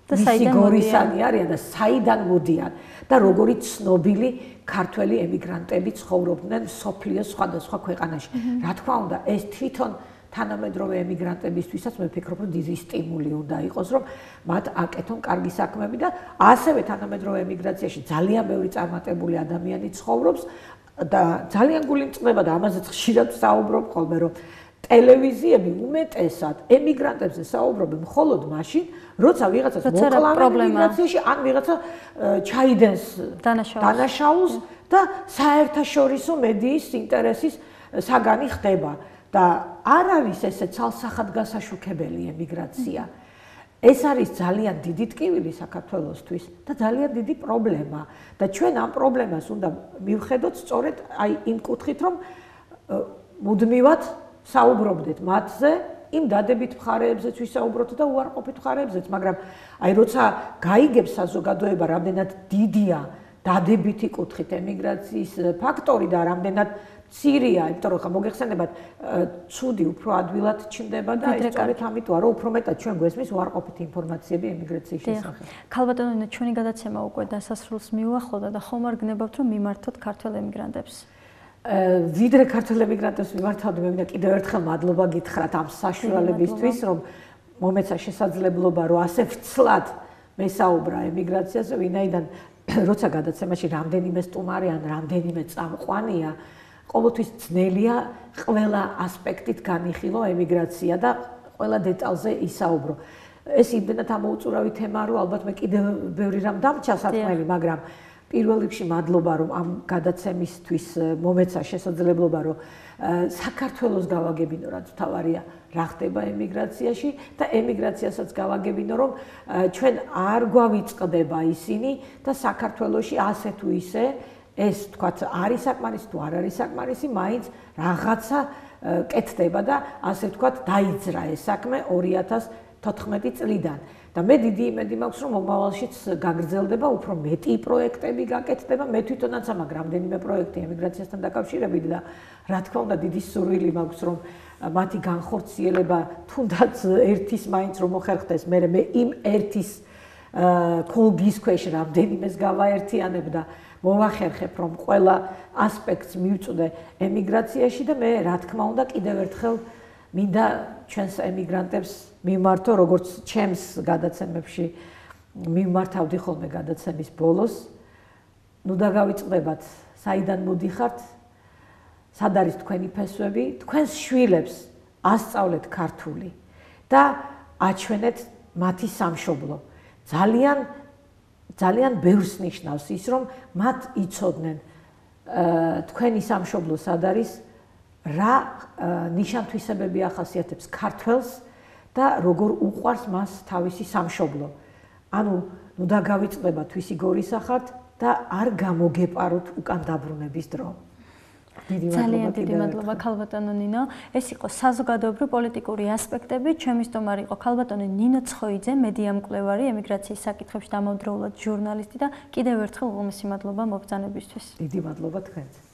და საიდან გორისანი არიან და საიდან მოდიან და როგორი ცნობილი ქართველი ემიგრანტები ცხოვრობდნენ სოფლიოს სხვადასხვა ქვეყანაში. რა თქმა უნდა, ეს თვითონ თანამედროვე ემიგრანტებისთვისაც მე ვფიქრობ, რომ დიდი სტიმული უნდა იყოს, რომ მათ აკეთონ კარგი საქმეები და ასევე თანამედროვე ემიგრაციაში ძალიან ბევრი წარმატებული ადამიანი ცხოვრობს და ძალიან გული მწყდება და ამაზეც ხშირად საუბრობ ხოლმე, რომ ტელევიზიები უმეტესად ემიგრანტებზე საუბრობენ მხოლოდ მაშინ, როცა ვიღაცას მოკლავენ ემიგრაციაში, ან ვიღაცა ჩაიდენს დანაშაულს და საერთაშორისო მედიის ინტერესის საგანი ხდება. და არ არის ესე ცალსახად გასაშუქებელი ემიგრაცია. ეს არის ძალიან დიდი ტკივილი საქართველოსთვის და ძალიან დიდი პრობლემა და ჩვენ ამ პრობლემას უნდა მივხედოთ სწორედ აი იმ კუთხით, რომ მუდმივად საუბრობდეთ მათზე, იმ დადებით მხარეებზეც ვისაუბროთ და უარყოფით მხარეებზეც, მაგრამ აი როცა გაიგებს საზოგადოება, რამდენად დიდია დადებითი კუთხით ემიგრაციის ფაქტორი და რამდენად მცირეა, იმიტომ რომ მოგეხსენებათ, ცუდი უფრო ადვილად ჩნდება და ეს სწორედ ამიტოა, რომ უფრო მეტად ჩვენ გვესმის უარყოფითი ინფორმაციები ემიგრაციის შესახებ. ქალბატონო ნინო, ჩვენი გადაცემა უკვე დასასრულს მიუახლოვდა და ხომ არ გნებავთ, რომ მიმართოთ ქართველ ემიგრანტებს? ვიდრე ქართველ ემიგრანტებს მიმართავდი, მე მინდა კიდევ ერთხელ მადლობა გითხრათ ამ საშუალებისთვის, რომ მომეცა შესაძლებლობა, რომ ასე ვრცლად მესაუბრა ემიგრაციაზე, ვინაიდან როცა გადაცემაში რამდენიმე სტუმარი ან რამდენიმე წამყვანია, ყოველთვის ძნელია ყველა ასპექტით განიხილო ემიგრაცია და ყველა დეტალზე ისაუბრო. ეს იმდენად ამოუწურავი თემაა, რომ ალბათ მე კიდევ ბევრი რამ დამჭა საქმელი, მაგრამ პირველ რიგში მადლობა, რომ ამ გადაცემისთვის მომეცა შესაძლებლობა, რომ საქართველოს გავაგებინო, რაც თავარია, რა ხდება ემიგრაციაში და ემიგრაციასაც გავაგებინო, რომ ჩვენ არ გვავიწყდება ისინი და საქართველოში ასე თუ ისე ეს თქვათ არის საკმარისი თუ არ არის საკმარისი, მაინც რაღაცა კეთდება და ასე ვთქვათ დაიძრა ეს საქმე 2014 წლიდან. და მე დიდი იმედი მაქვს, რომ მომავალშიც გაგრძელდება, უფრო მეტი პროექტები გაკეთდება. მე თვითონაც ამაგ რამდენიმე პროექტი ემიგრაციასთან დაკავშირებით და რა თქმა უნდა დიდი სურვილი მაქვს, რომ მათი განხორციელება თუნდაც ერთის მაინც რომ მოხერხდეს, მე იმ ერთის კოლგის ქვეშ რამდენიმეს გავაერთიანებ და მოვახერხებ, რომ ყველა ასპექტს მივწვდე ემიგრაციაში და მე რა თქმა უნდა კიდევ ერთხელ მინდა ჩვენს ემიგრანტებს მიმართო, როგორც ჩემს გადაცემებში მიმართავდი ხოლმე გადაცემის ბოლოს. ნუ დაგავიწყდებათ, საიდან მოდიხართ, სად არის თქვენი ფესვები, თქვენს შვილებს ასწავლეთ ქართული და აჩვენეთ მათი სამშობლო. ძალიან ძალიან ბევრს ნიშნავს ის, რომ მათ იცოდნენ თქვენი სამშობლო სად არის, რა ნიშან-თვისებები ახასიათებს ქართველს და როგორ უყვარს მას თავისი სამშობლო. ანუ ნუ დაგავიწყდება თვისი გორისახართ და არ გამოგეპაროთ უკან დაბრუნების დრო. ძალიან დიდი მადლობა ქალბატონო ნინო. ეს იყო საზოგადოებრივ პოლიტიკური ასპექტები. ჩემი სტუმარი იყო ქალბატონი ნინო ცხოიძე, მედია მკვლევარი, ემიგრაციის საკითხებში დამავდროულად ჟურნალისტი და კიდევ ერთხელ უღმესი მადლობა მობრძანებისთვის. დიდი მადლობა თქვენს.